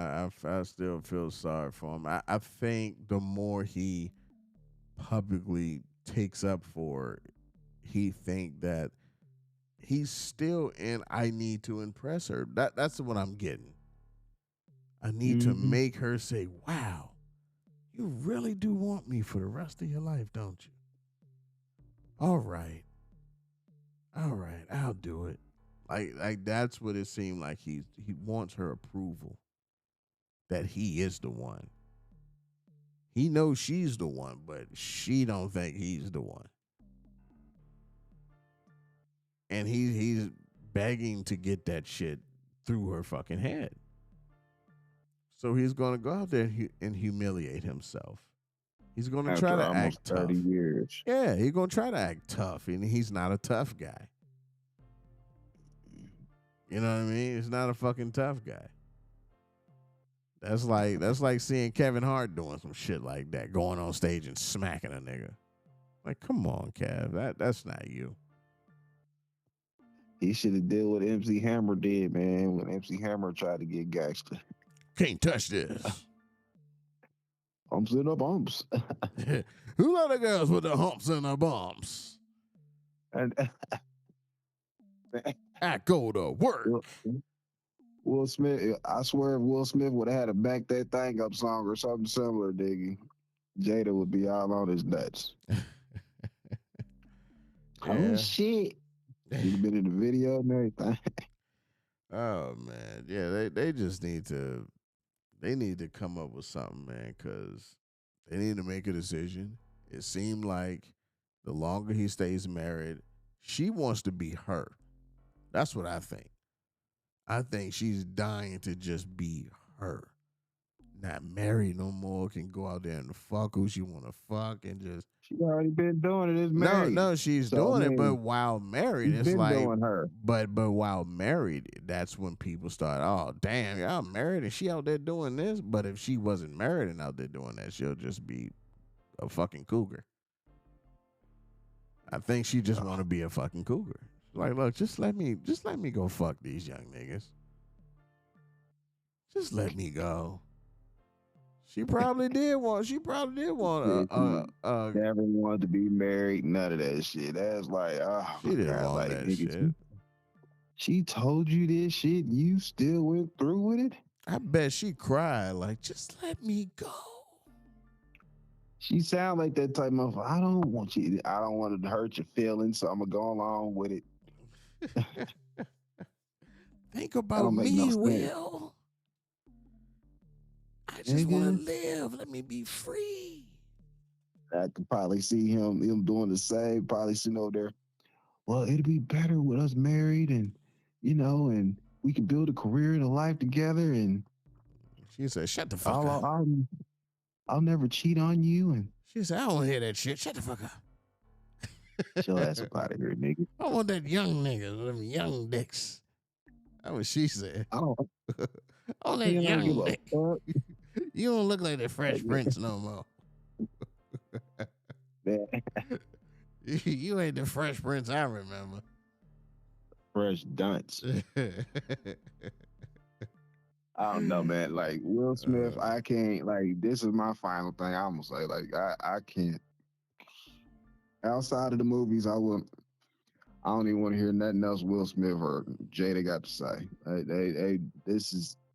I still feel sorry for him. I think the more he publicly takes up for it, he think that he's still in I need to impress her. That's what I'm getting. I need to make her say, wow, you really do want me for the rest of your life, don't you? All right, I'll do it. Like that's what it seemed like. He wants her approval that he is the one. He knows she's the one, but she don't think he's the one. And he's begging to get that shit through her fucking head. So he's going to go out there and humiliate himself. He's going to try to act tough. 30 years. Yeah, he's going to try to act tough, and he's not a tough guy. You know what I mean? He's not a fucking tough guy. That's like seeing Kevin Hart doing some shit like that, going on stage and smacking a nigga. Like, come on, Kev, that's not you. He should have did what MC Hammer did, man, when MC Hammer tried to get gangster. Can't touch this. Humps in the bumps. Who are the girls with the humps and the bumps? And I go to work. Will Smith, I swear if Will Smith would have had a Back That Thing Up song or something similar, Diggy, Jada would be all on his nuts. Oh, shit. He's been in the video and everything. Oh, man. Yeah, they just need to come up with something, man, because they need to make a decision. It seemed like the longer he stays married, she wants to be her. That's what I think. I think she's dying to just be her. Not married no more, can go out there and fuck who she want to fuck and just. She already been doing it as married. No, she's doing it, but while married, it's like. Doing her. But while married, that's when people start, oh, damn, y'all married and she out there doing this. But if she wasn't married and out there doing that, she'll just be a fucking cougar. I think she just want to be a fucking cougar. Like, look, just let me go fuck these young niggas. Just let me go. She probably did want. She probably did want She never wanted to be married. None of that shit. That's like, oh She my didn't god, want like that nigga, shit. she told you this shit. You still went through with it. I bet she cried like, just let me go. She sound like that type of. I don't want you. I don't want to hurt your feelings, so I'm gonna go along with it. Think That about don't make no me, sense. Will. I just want Nigga, to live. Let me be free. I could probably see him doing the same. Probably sitting over there. Well, it'd be better with us married, and and we can build a career and a life together, and She said, shut the fuck I'll up. I'll, I'll never cheat on you, and She said, I don't hear that shit. Shut the fuck up. she'll ass up out of here, nigga. I want that young nigga, them young dicks. That's what she said. I don't. I want that I don't give young a dick. fuck. You don't look like the Fresh Prince no more. Man, You ain't the Fresh Prince I remember. fresh dunce. I don't know, man. Like Will Smith, I can't. Like this is my final thing. I'm gonna say, like I can't. Outside of the movies, I wouldn't. I don't even want to hear nothing else Will Smith or Jada got to say.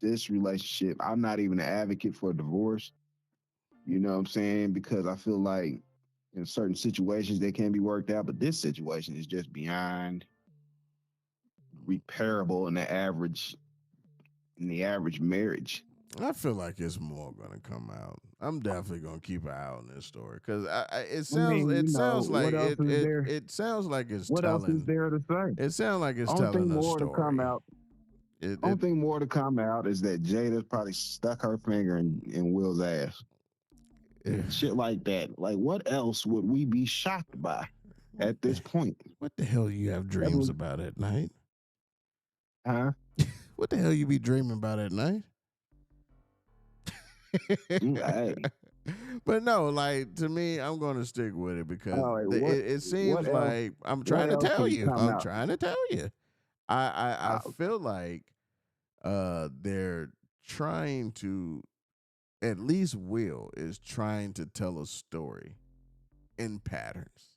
This relationship. I'm not even an advocate for divorce. You know what I'm saying? Because I feel like in certain situations they can be worked out, but this situation is just beyond repairable in the average marriage. I feel like it's more gonna come out. I'm definitely gonna keep an eye on this story because I mean, it sounds like what else is there? it sounds like it's What else is telling. there to say? It sounds like it's Only thing telling a more to come story. out. It, Only it thing more to come out is that Jada probably stuck her finger in Will's ass. Shit like that. Like, what else would we be shocked by at this point? What the hell you have dreams about at night? Huh? What the hell you be dreaming about at night? Hey. But no, like to me, I'm gonna stick with it because it seems else? like I'm trying to else tell can you. come I'm out? trying to tell you. I feel like they're trying to, at least Will is trying to tell a story in patterns.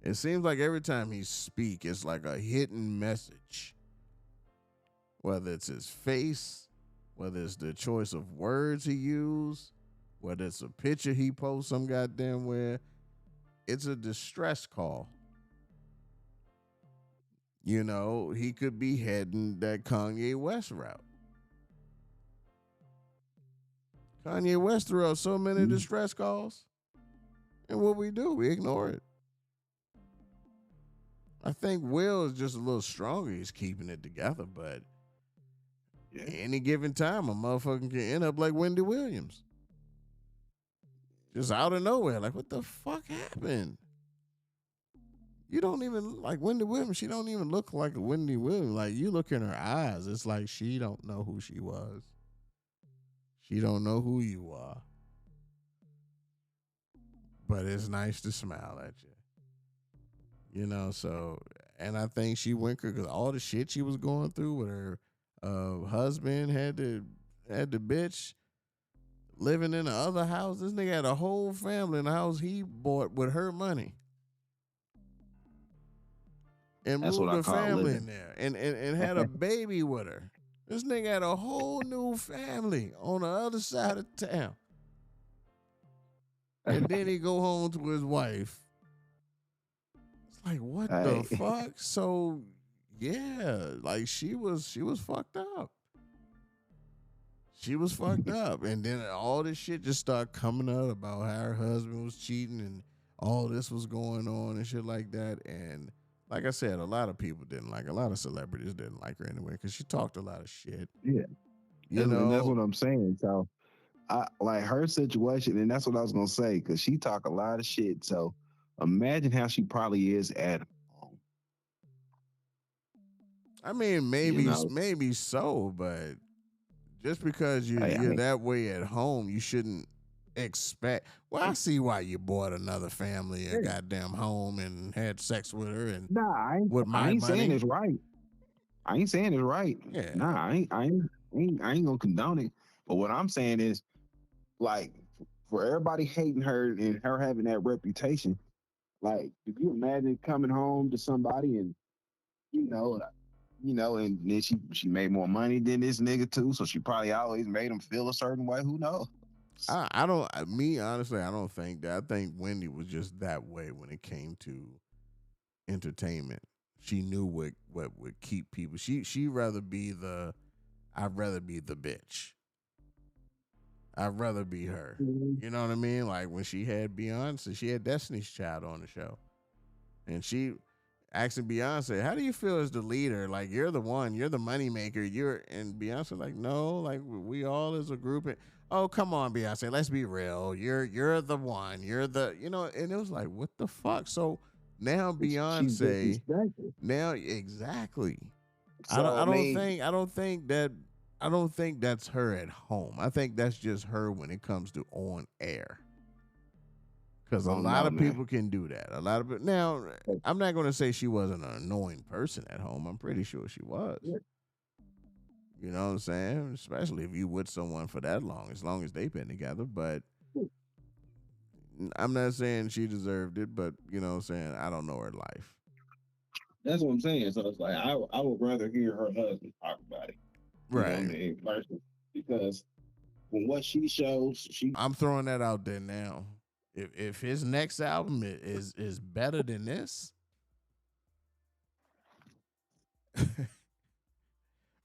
It seems like every time he speak, it's like a hidden message. Whether it's his face, whether it's the choice of words he used, whether it's a picture he posts some goddamn where, it's a distress call. You know, he could be heading that Kanye West route. Kanye West threw out so many distress calls. And what we do, we ignore it. I think Will is just a little stronger. He's keeping it together, but any given time, a motherfucker can end up like Wendy Williams. Just out of nowhere. Like, what the fuck happened? You don't even, like Wendy Williams, she don't even look like a Wendy Williams. Like, you look in her eyes, it's like she don't know who she was. She don't know who you are. But it's nice to smile at you. You know, so, and I think she went because all the shit she was going through with her husband had the bitch living in the other house. This nigga had a whole family in the house he bought with her money. And That's moved what I her call family living. in there and had a baby with her. This nigga had a whole new family on the other side of town. And then he go home to his wife. It's like, what the fuck? So yeah, like she was fucked up. She was fucked up. And then all this shit just started coming up about how her husband was cheating and all this was going on and shit like that. And like I said, a lot of people didn't like her. A lot of celebrities didn't like her anyway because she talked a lot of shit. Yeah. You know? And that's what I'm saying. So I like her situation, and that's what I was gonna say, because she talk a lot of shit. So imagine how she probably is at home. I mean, maybe so, but just because you're that way at home, you shouldn't expect. Well, I see why you bought another family a goddamn home and had sex with her and with my I ain't money. saying it's right. I ain't saying it's right. Yeah. Nah, I ain't gonna condone it. But what I'm saying is, like for everybody hating her and her having that reputation, like if you imagine coming home to somebody and you know, and then she made more money than this nigga too, so she probably always made him feel a certain way. Who knows? I don't. Me honestly, I don't think that. I think Wendy was just that way when it came to entertainment. She knew what would keep people. She rather be the. I'd rather be the bitch. I'd rather be her. Mhm. You know what I mean? Like when she had Beyonce, she had Destiny's Child on the show, and she asking Beyonce, "How do you feel as the leader? Like you're the one, you're the money maker. You're." And Beyonce like, "No, like we all as a group." And, oh come on, Beyonce, let's be real. You're the one. You're the And it was like, what the fuck? So now She's Beyonce, disrespectful. now exactly. I don't So I I don't mean, think that's her at home. I think that's just her when it comes to on air. Because I a don't lot know, of man. people can do that. A lot of now, I'm not going to say she wasn't an annoying person at home. I'm pretty sure she was. You know what I'm saying? Especially if you with someone for that long, as long as they've been together. But I'm not saying she deserved it. But you know what I'm saying? I don't know her life. That's what I'm saying. So it's like I would rather hear her husband talk about it. You know what I Right. mean? Versus because from what she shows, she I'm throwing that out there now. If his next album is better than this,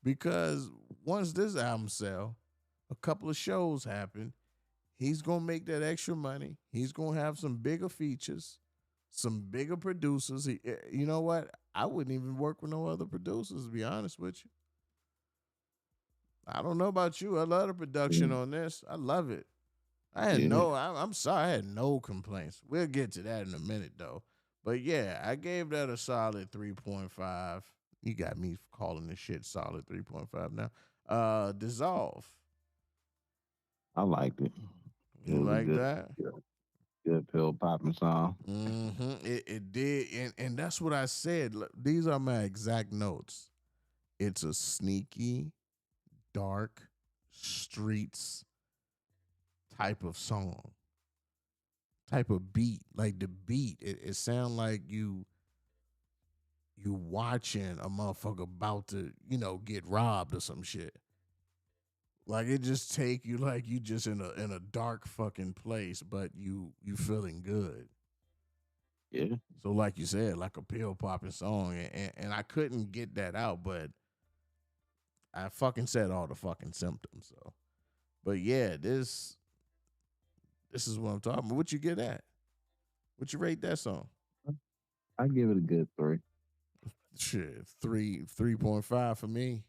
because once this album sell, a couple of shows happen, he's gonna make that extra money. He's gonna have some bigger features, some bigger producers. You know what? I wouldn't even work with no other producers. To be honest with you, I don't know about you. I love the production on this. I love it. I had yeah, no. I'm sorry. I had no complaints. We'll get to that in a minute though. But yeah, I gave that a solid 3.5. You got me calling this shit solid 3.5 now. Dissolve. I liked it. It You was a like that? good pill popping song. It did, and that's what I said. Look, these are my exact notes. It's a sneaky, dark, streets type of song, type of beat. Like the beat, it sound like you watching a motherfucker about to get robbed or some shit. Like it just take you like you just in a dark fucking place, but you feeling good. Yeah, So like you said, like a pill popping song, and I couldn't get that out, but I fucking said all the fucking symptoms. So, but yeah, this is what I'm talking about. What you get at? What you rate that song? I give it a good three. Shit, 3.5 for me.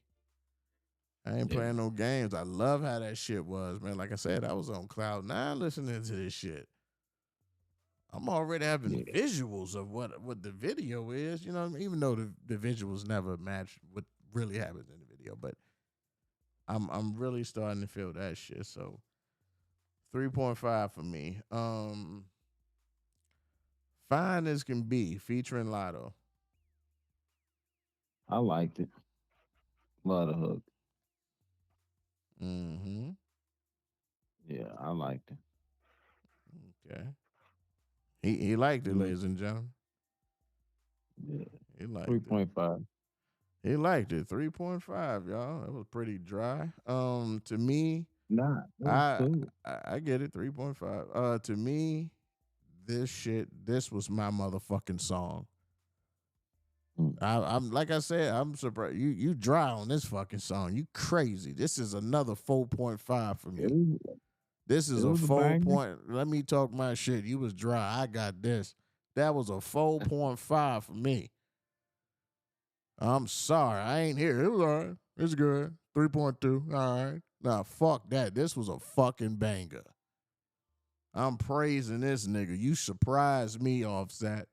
I ain't Yeah, playing no games. I love how that shit was, man. Like I said, I was on cloud nine listening to this shit. I'm already having yeah, visuals of what the video is. You know what I mean? Even though the visuals never match what really happens in the video, but I'm really starting to feel that shit. So 3.5 for me. Fine as Can Be featuring Lotto. I liked it. Love the hook. Mm-hmm. Yeah, I liked it. Okay. He liked it, Mm, ladies and gentlemen. yeah, He three liked it. point five. He liked it. 3.5, y'all. That was pretty dry. To me, Nah, that was I cool. I get it. 3.5. To me, this was my motherfucking song. Mm. I'm like I said, I'm surprised you dry on this fucking song. You crazy. This is another 4.5 for It me. was, This is it a was a 4 banger. point. Let me talk my shit. You was dry. I got this. That was a 4.5 for me. I'm sorry. I ain't here. It was all right. It's good. 3.2. All right. Nah, fuck that. This was a fucking banger. I'm praising this nigga. You surprised me, Offset.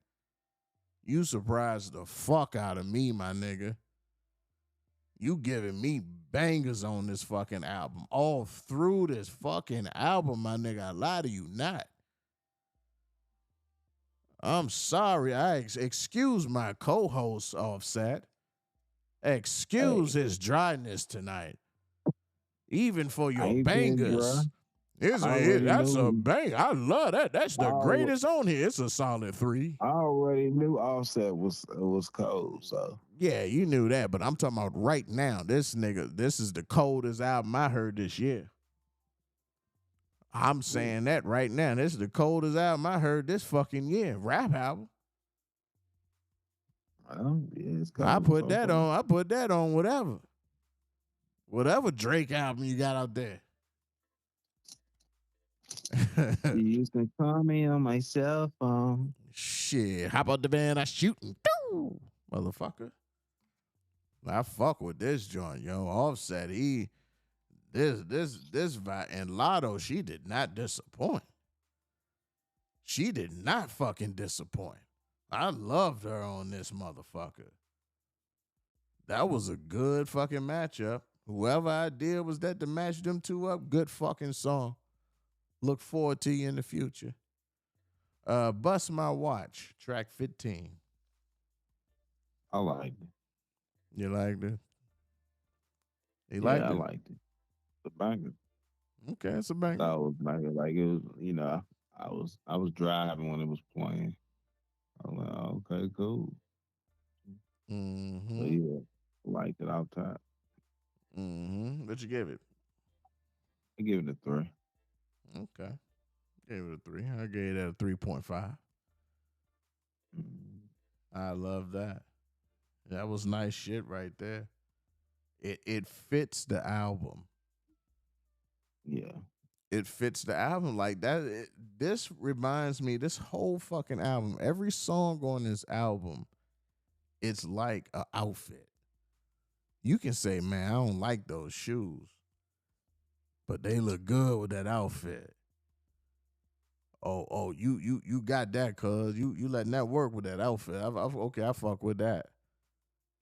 You surprised the fuck out of me, my nigga. You giving me bangers on this fucking album. All through this fucking album, my nigga. I lie to you not. I'm sorry. Excuse my co-host, Offset. Excuse Hey, his dryness tonight. Even for I your ain't being dry. bangers. I already That's a knew. bang. I love that. That's I, the al- greatest on here. It's a solid 3. I already knew Offset was cold. So Yeah, you knew that, but I'm talking about right now. This nigga, this is the coldest album I heard this year. I'm yeah, saying that right now. This is the coldest album I heard this fucking year. Rap album. yeah, it's cold so far. I put that on whatever. Whatever Drake album you got out there. You used to call me on my cell phone. Shit. How about the band I shooting? Motherfucker. I fuck with this joint, yo. Offset, this vibe, and Lotto, she did not disappoint. She did not fucking disappoint. I loved her on this motherfucker. That was a good fucking matchup. Whoever idea was that to match them two up, good fucking song. Look forward to you in the future. Bust My Watch, track 15. I liked it. You liked it? You Yeah, liked I it? liked it. The banger. Okay, it's a banger. That was like it was. I was driving when it was playing. I was like, okay, cool. So Mm-hmm. yeah, liked it out top. Mm-hmm. What you give it? I give it a 3. Okay. Gave it a 3. I gave that a 3.5. Mm, I love that. That was nice shit right there. It fits the album. yeah, It fits the album like that. This reminds me, this whole fucking album, every song on this album, it's like an outfit. You can say, man, I don't like those shoes, but they look good with that outfit. Oh, you got that, cuz you letting that work with that outfit. Okay, I fuck with that.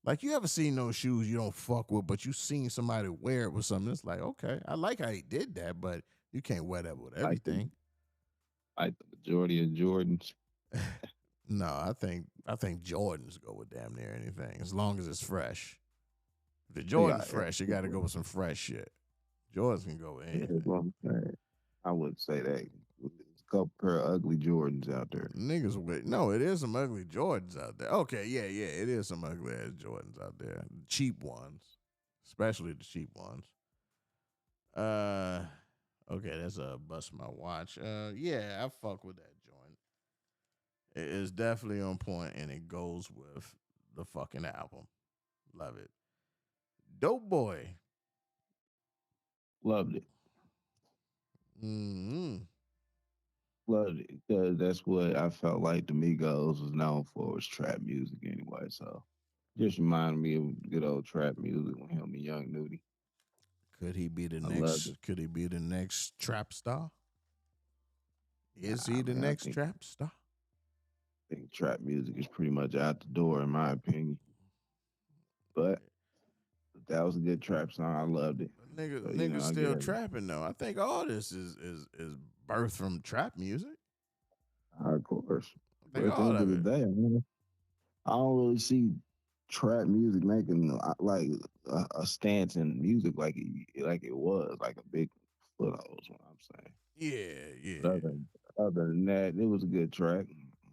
Like, you ever seen those shoes you don't fuck with, but you seen somebody wear it with something? It's like, okay, I like how he did that, but you can't wear that with like everything. like the majority of Jordans. No, I think Jordans go with damn near anything as long as it's fresh. If the Jordan's fresh, you got to go with some fresh shit. Jordans can go with Yeah, anything. well, I wouldn't say that. There's a couple pair of ugly Jordans out there. Niggas with no, it is some ugly Jordans out there. Okay, yeah, it is some ugly ass Jordans out there. Cheap ones, especially the cheap ones. Okay, that's a Bust My Watch. Yeah, I fuck with that joint. It is definitely on point, and it goes with the fucking album. Love it. Dope Boy. Loved it. Mm-hmm. Loved it because that's what I felt like the Migos was known for, was trap music anyway. So just reminded me of good old trap music with him and Young Nudie. Could he be the I loved it. next? Could he be the next trap star? Is he the Man, next trap star? I think trap music is pretty much out the door in my opinion. But that was a good trap song. I loved it. Niggas still trapping though. I think all this is birthed from trap music. Of course. I But think at the all end of of the it. day, I don't really see trap music making like a stance in music like it was, like a big foothold is what I'm saying. Yeah. But other than that, it was a good track.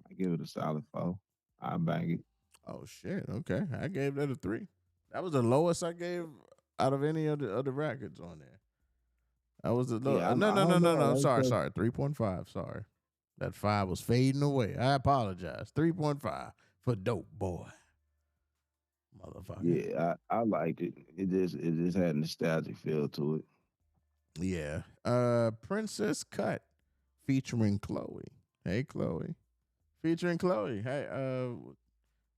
I give it a solid 4. I bang it. Oh shit. Okay, I gave that a 3. That was the lowest I gave out of any of the other records on there. That was the low. Yeah, No. I don't know. Sorry. 3.5. Sorry. That 5 was fading away. I apologize. 3.5 for Dope Boy. Motherfucker. Yeah, I liked it. It just had a nostalgic feel to it. Yeah. Princess Cut featuring Chloe. Hey Chloe. Featuring Chloe. Hey, what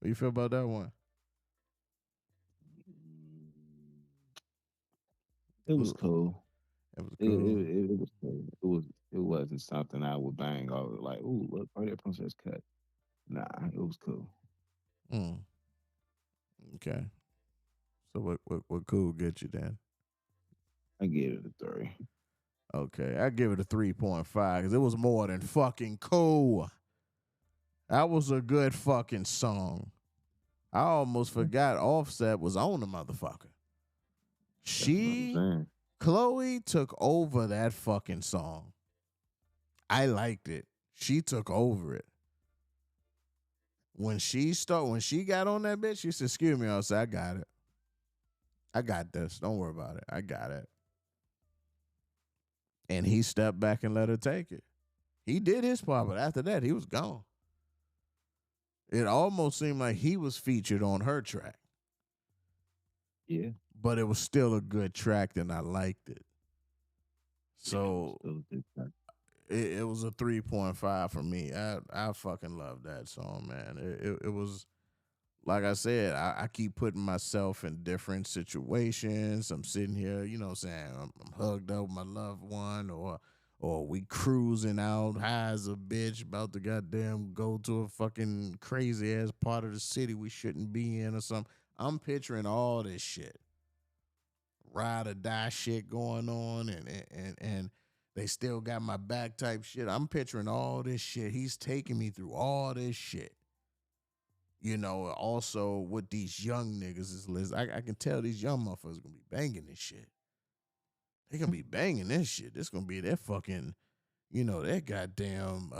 do you feel about that one? It was cool. It was It, cool. it, it was cool. It wasn't something I would bang over like, ooh, look, where that Princess Cut. Nah, it was cool. Mm. Okay. So what cool get you then? I give it a 3. Okay, I give it a 3.5 because it was more than fucking cool. That was a good fucking song. I almost forgot Offset was on the motherfucker. That's what I'm She saying. Chloe took over that fucking song. I liked it. She took over it. When she got on that bitch, she said, "Excuse me," I said, "I got it. I got this. Don't worry about it. I got it." And he stepped back and let her take it. He did his part, but after that, he was gone. It almost seemed like he was featured on her track, Yeah. but it was still a good track, and I liked it. So it was a 3.5 for me. I fucking love that song, man. It was like I said, I keep putting myself in different situations. I'm sitting here, you know what I'm saying? I'm hugged up with my loved one, or we cruising out high as a bitch about to goddamn go to a fucking crazy ass part of the city we shouldn't be in or something. I'm picturing all this shit. Ride or die shit going on and they still got my back type shit. I'm picturing all this shit. He's taking me through all this shit. You know, also with these young niggas is list. I can tell these young motherfuckers gonna be banging this shit. They gonna be banging this shit. This gonna be their fucking, you know, their goddamn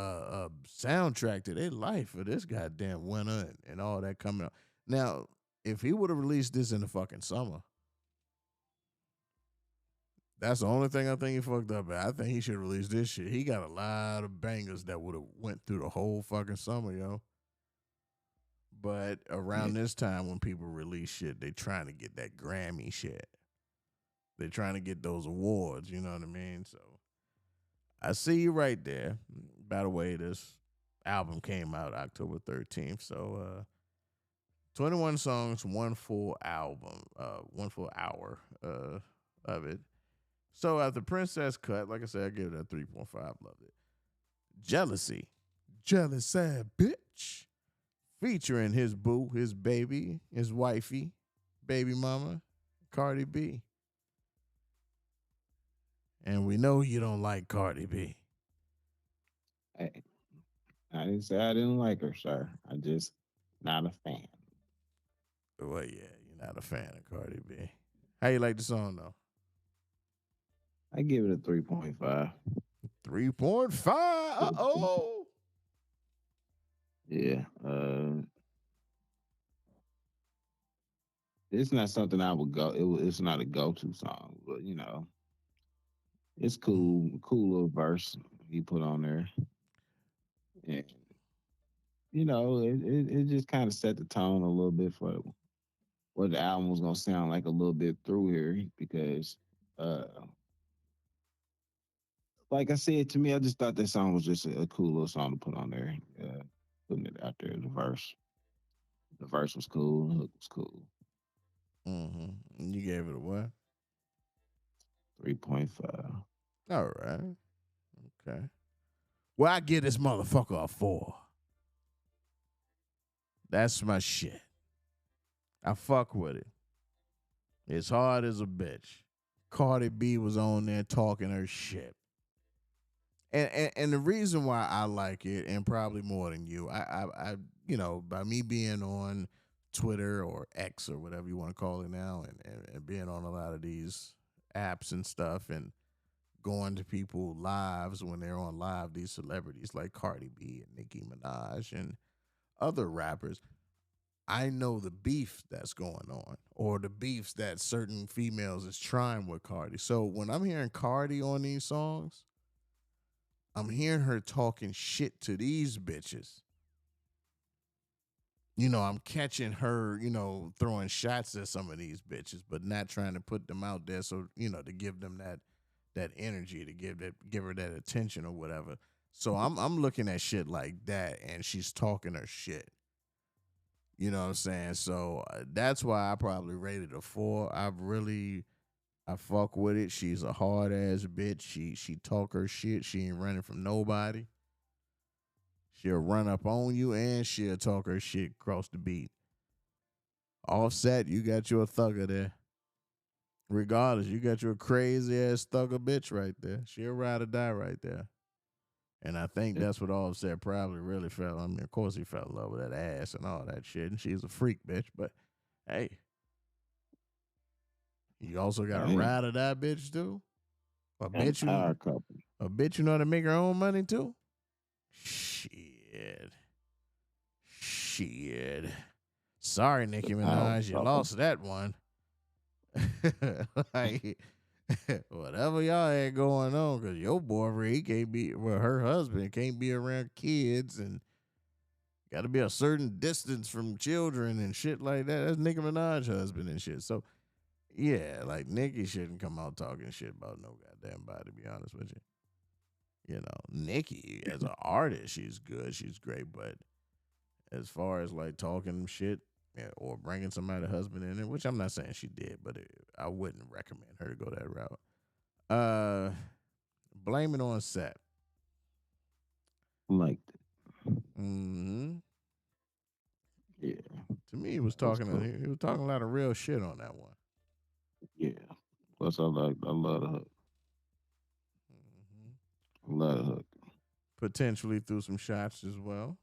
soundtrack to their life for this goddamn winter and all that coming up. Now, if he would have released this in the fucking summer, that's the only thing I think he fucked up at. I think he should release this shit. He got a lot of bangers that would have went through the whole fucking summer, yo. But around this time when people release shit, they trying to get that Grammy shit. They trying to get those awards, you know what I mean? So I see you right there. By the way, this album came out October 13th. So 21 songs, one full album, 1 full hour of it. So after Princess Cut, like I said, I give it a 3.5. Loved it. Jealousy. Jealous sad bitch. Featuring his boo, his baby, his wifey, baby mama, Cardi B. And we know you don't like Cardi B. Hey, I didn't say I didn't like her, sir. I just not a fan. Well, yeah, you're not a fan of Cardi B. How you like the song, though? I give it a 3.5. 3.5. Uh-oh. Yeah. It's not something I would go. It's not a go-to song, but you know, it's cool. Cool little verse he put on there, and you know, it just kind of set the tone a little bit for what the album was gonna sound like a little bit through here because, uh, like I said, to me, I just thought that song was just a cool little song to put on there. Putting it out there, the verse was cool, the hook was cool. Mm-hmm. You gave it a what? 3.5. All right. Okay. Well, I give this motherfucker a 4. That's my shit. I fuck with it. It's hard as a bitch. Cardi B was on there talking her shit. And the reason why I like it, and probably more than you, I you know, by me being on Twitter or X or whatever you want to call it now, and being on a lot of these apps and stuff, and going to people lives when they're on live, these celebrities like Cardi B and Nicki Minaj and other rappers, I know the beef that's going on or the beefs that certain females is trying with Cardi. So when I'm hearing Cardi on these songs, I'm hearing her talking shit to these bitches. You know, I'm catching her, you know, throwing shots at some of these bitches, but not trying to put them out there. So, you know, to give them that energy, to give her that attention or whatever. So I'm looking at shit like that, and she's talking her shit. You know what I'm saying? So that's why I probably rated a 4. I fuck with it. She's a hard ass bitch. She talk her shit. She ain't running from nobody. She'll run up on you and she'll talk her shit across the beat. Offset, you got your thugger there. Regardless, you got your crazy ass thugger bitch right there. She'll ride or die right there. And I think that's what Offset probably really felt. I mean, of course he fell in love with that ass and all that shit. And she's a freak bitch. But hey, You also got a Damn. ride or die bitch too. A And bitch power you, couple. a bitch you know how to make her own money too. Shit, shit. Sorry, The Nicki power Minaj, you couple. lost that one. Like, whatever y'all had going on, because your boyfriend, he can't be, well, her husband can't be around kids and got to be a certain distance from children and shit like that. That's Nicki Minaj husband and shit. So, yeah, like, Nicki shouldn't come out talking shit about no goddamn body, to be honest with you. You know, Nicki, as an artist, she's good, she's great, but as far as like talking shit, yeah, or bringing somebody's husband in it, which I'm not saying she did, but I wouldn't recommend her to go that route. Uh, blame it on Seth. Like, Mm-hmm. yeah, To me, he was that's talking. cool. He was talking a lot of real shit on that one. Yeah. Plus, I love the hook. Hmm. I love the hook. Potentially threw some shots as well.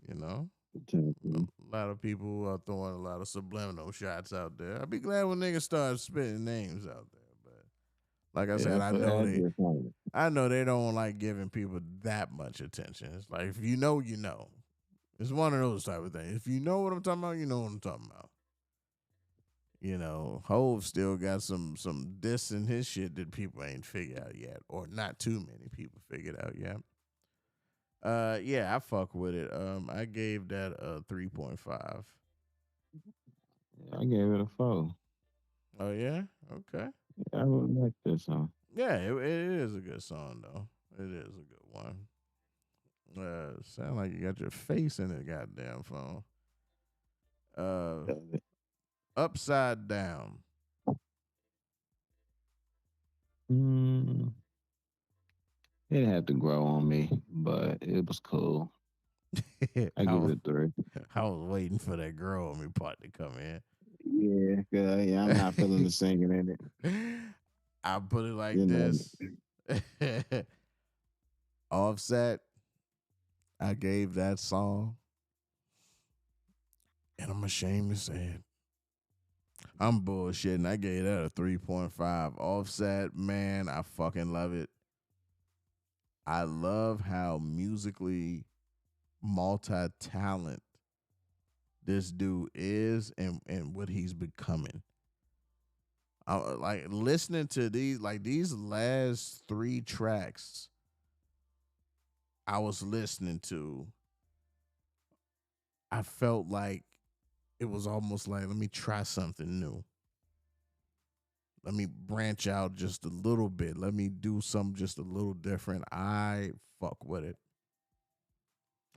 You know, a Potentially. lot of people are throwing a lot of subliminal shots out there. I'd be glad when niggas start spitting names out there. But like I Yeah, said, for obvious reasons. I know they don't like giving people that much attention. It's like if you know, you know. It's one of those type of things. If you know what I'm talking about, you know what I'm talking about. You know, Hove still got some diss in his shit that people ain't figured out yet, or not too many people figured out yet. Yeah, I fuck with it. I gave that a 3.5. I gave it a 4. Oh yeah, okay. I really like this song. Yeah, it is a good song though. It is a good one. Sound like you got your face in the goddamn phone. Uh, upside down. Mm, it didn't have to grow on me, but it was cool. I I give it was a 3. I was waiting for that girl on me part to come in. Yeah, 'cause, yeah, I'm not feeling the singing in it. I put it like You know, this. Offset, I gave that song, and I'm ashamed to say it. I'm bullshitting. I gave that a 3.5. Offset, man, I fucking love it. I love how musically multi talent this dude is and what he's becoming. I like listening to these last three tracks I was listening to. I felt like it was almost like, let me try something new. Let me branch out just a little bit. Let me do something just a little different. I fuck with it.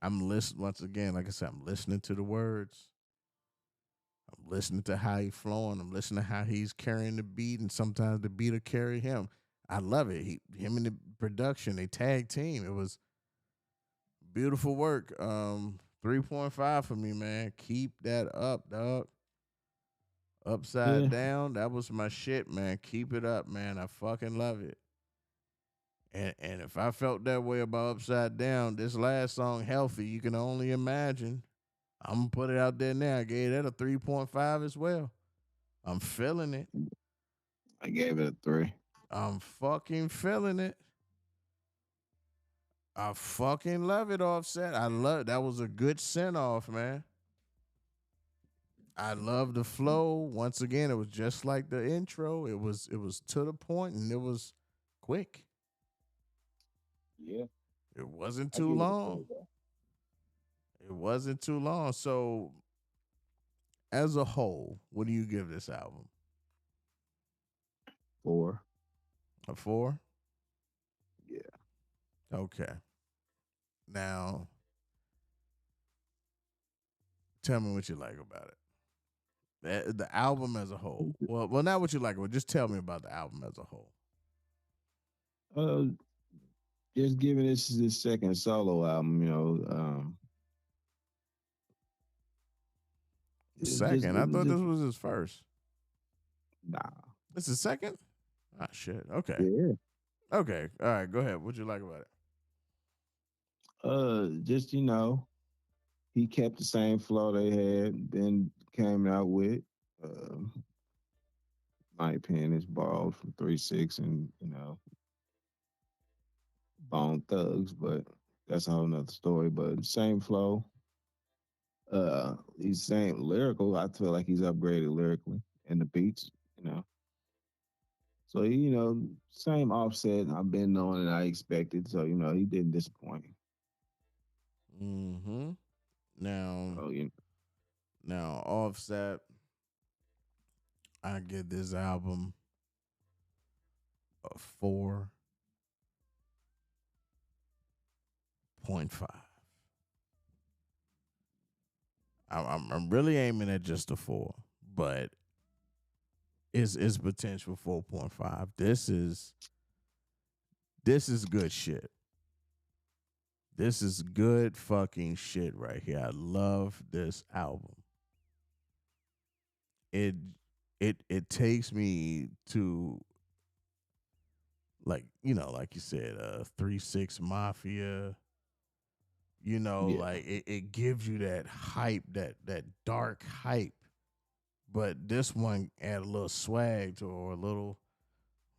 I'm listening once again, like I said, I'm listening to the words. I'm listening to how he's flowing. I'm listening to how he's carrying the beat, and sometimes the beat will carry him. I love it. Him and the production, they tag team. It was beautiful work. 3.5 for me, man. Keep that up, dog. Upside yeah, down, that was my shit, man. Keep it up, man. I fucking love it. And if I felt that way about Upside Down, this last song, Healthy, you can only imagine. I'm gonna put it out there now. I gave that a 3.5 as well. I'm feeling it. I gave it a 3. I'm fucking feeling it. I fucking love it, Offset. I love that was a good send off, man. I love the flow. Once again, it was just like the intro. It was to the point and it was quick. Yeah, It wasn't I too give it a long. 4 though. It wasn't too long. So as a whole, what do you give this album? 4. A four? Yeah. Okay. Now, tell me what you like about it. The album as a whole. Well, not what you like, but just tell me about the album as a whole. Uh, just giving this second solo album, it's just Second, it I was thought just this was his first. nah. This is second? Ah, shit. Okay. Yeah. Okay. All right. Go ahead. What you like about it? Just he kept the same flow they had been came out with. Um, my opinion, is borrowed from 3 6 and Bone Thugs, but that's a whole nother story. But same flow. He's same lyrical. I feel like he's upgraded lyrically and the beats. You know, so same Offset. I've been knowing and I expected. So he didn't disappoint. Mm-hmm. Now, So now, Offset, I give this album a 4.5. I'm really aiming at just a 4, but it's potential 4.5. This is good shit. This is good fucking shit right here. I love this album. It it takes me to, like you said, 3 6 Mafia. yeah, Like it gives you that hype, that dark hype. But this one add a little swag to, or a little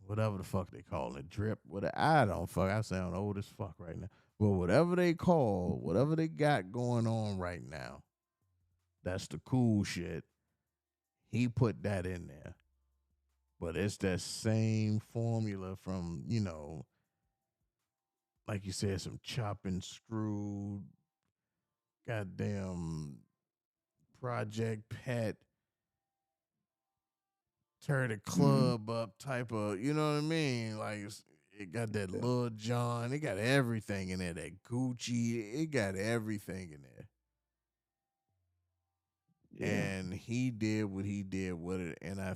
whatever the fuck they call it, drip. What I don't fuck. I sound old as fuck right now. But whatever they got going on right now, that's the cool shit. He put that in there. But it's that same formula from, like you said, some chop and screw, goddamn Project Pet, tear the mm, club up type of, you know what I mean? Like it got that yeah, Lil Jon, it got everything in there. That Gucci, it got everything in there. yeah. And he did what he did with it, and I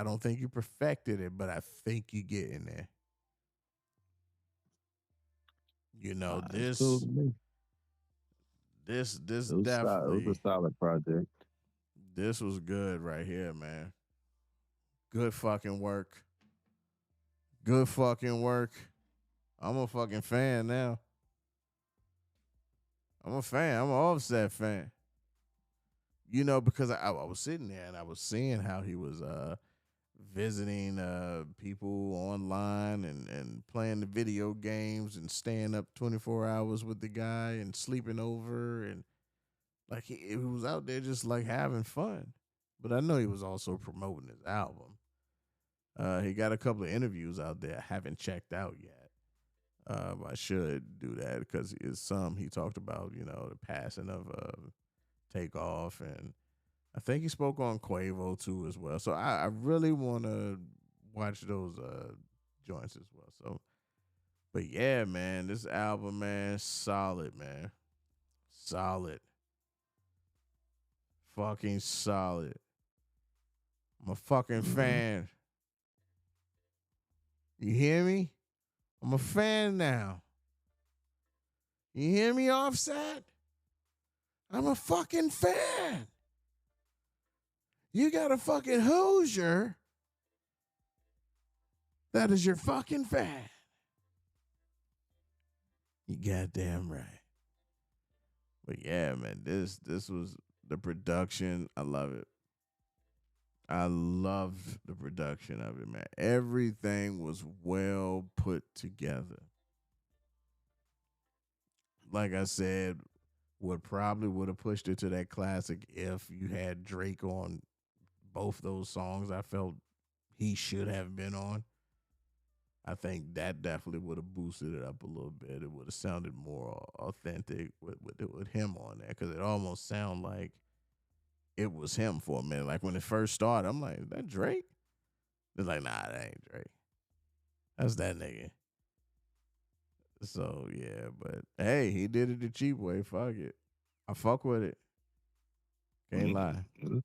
don't think you perfected it, but I think you get in there. It's cool to This me. this It was solid. It was definitely, a solid project. this was good right here, man. Good fucking work. Good fucking work. I'm a fucking fan now. I'm a fan. I'm an Offset fan. Because I was sitting there and I was seeing how he was visiting people online and playing the video games and staying up 24 hours with the guy and sleeping over, and like he was out there just like having fun. But I know he was also promoting his album. He got a couple of interviews out there I haven't checked out yet. I should do that because it's some he talked about, the passing of Takeoff, and I think he spoke on Quavo too as well. So I really want to watch those joints as well. So, but yeah, man, this album, man, solid, man, solid, fucking solid. I'm a fucking Mm-hmm. fan. You hear me? I'm a fan now. You hear me, Offset? I'm a fucking fan. You got a fucking Hoosier that is your fucking fan. You goddamn right. But yeah, man, this was the production. I love it. I loved the production of it, man. Everything was well put together. Like I said, would have pushed it to that classic if you had Drake on both those songs. I felt he should have been on. I think that definitely would have boosted it up a little bit. It would have sounded more authentic with him on there, because it almost sounded like it was him for a minute. Like when it first started, I'm like, is that Drake? They're like, nah, that ain't Drake. That's that nigga. So yeah, but hey, he did it the cheap way. Fuck it. I fuck with it. Can't Yeah, lie. it was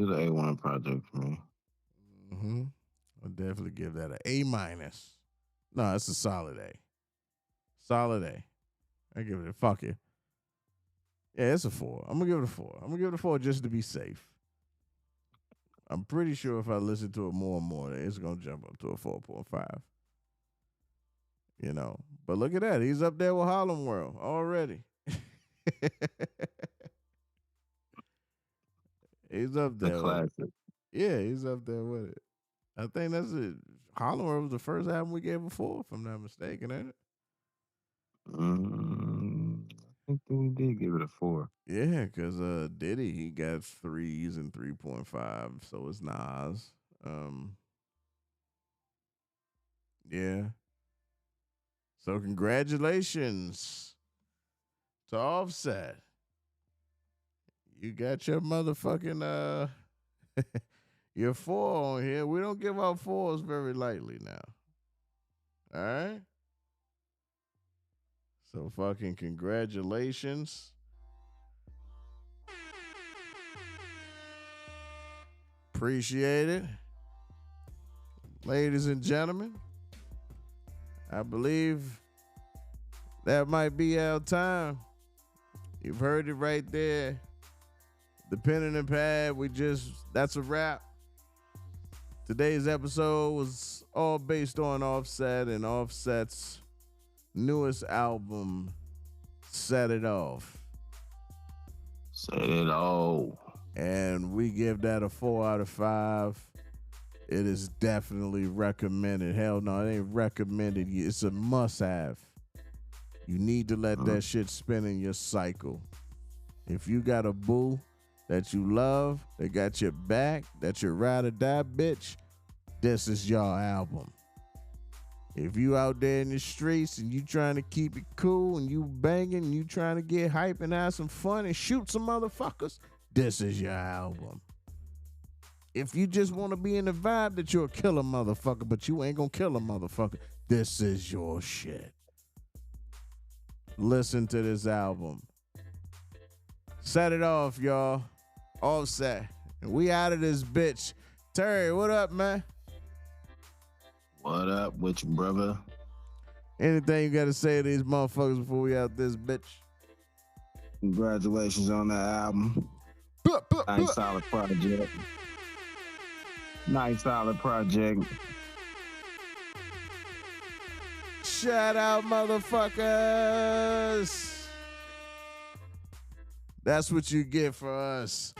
an A1 project for me. Mm-hmm. I'll definitely give that a A minus. No, it's a solid A. Solid A. I give it a fuck it. Yeah, it's a 4. I'm gonna give it a 4. I'm gonna give it a 4 just to be safe. I'm pretty sure if I listen to it more and more, it's gonna jump up to a 4.5. But look at that. He's up there with Harlem World already. He's up A there with it. classic. Yeah, he's up there with it. I think that's it. Holler was the first album we gave a 4, if I'm not mistaken, ain't it? I think that we did give it a 4. Yeah, because Diddy, he got 3s and 3.5, so it's Nas. Yeah. So congratulations to Offset. You got your motherfucking your 4 on here. We don't give out 4s very lightly now. All right? So fucking congratulations. Appreciate it. Ladies and gentlemen, I believe that might be our time. You've heard it right there. The pen and the pad, that's a wrap. Today's episode was all based on Offset and Offset's newest album, Set It Off. Set it off. And we give that a 4 out of 5. It is definitely recommended. Hell no, it ain't recommended. It's a must-have. You need to let that shit spin in your cycle. If you got a boo that you love, that got your back, that you ride or die bitch, this is your album. If you out there in the streets and you trying to keep it cool and you banging and you trying to get hype and have some fun and shoot some motherfuckers, this is your album. If you just want to be in the vibe that you're a killer motherfucker, but you ain't gonna kill a motherfucker, this is your shit. Listen to this album. Set it off, y'all. Offset. And we out of this bitch. Terry, what up, man? What up with you, brother? Anything you got to say to these motherfuckers before we out this bitch? Congratulations on the album. Nice solid project. Nice solid project. Shout out, motherfuckers. That's what you get for us.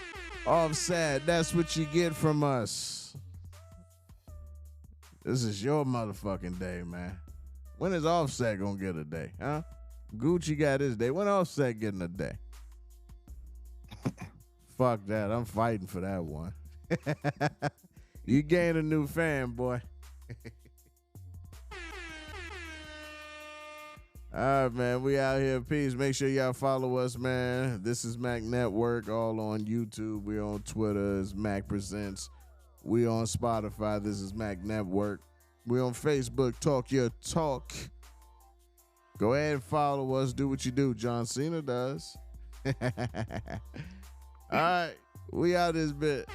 Offset, that's what you get from us. This is your motherfucking day, man. When is Offset gonna get a day, huh? Gucci got his day. When Offset getting a day? Fuck that. I'm fighting for that one. You gained a new fan, boy. All right, man. We out here. Peace. Make sure y'all follow us, man. This is Mac Network, all on YouTube. We on Twitter. It's Mac Presents. We on Spotify. This is Mac Network. We on Facebook. talkYOtalk. Go ahead and follow us. Do what you do. John Cena does. All right. We out this bit.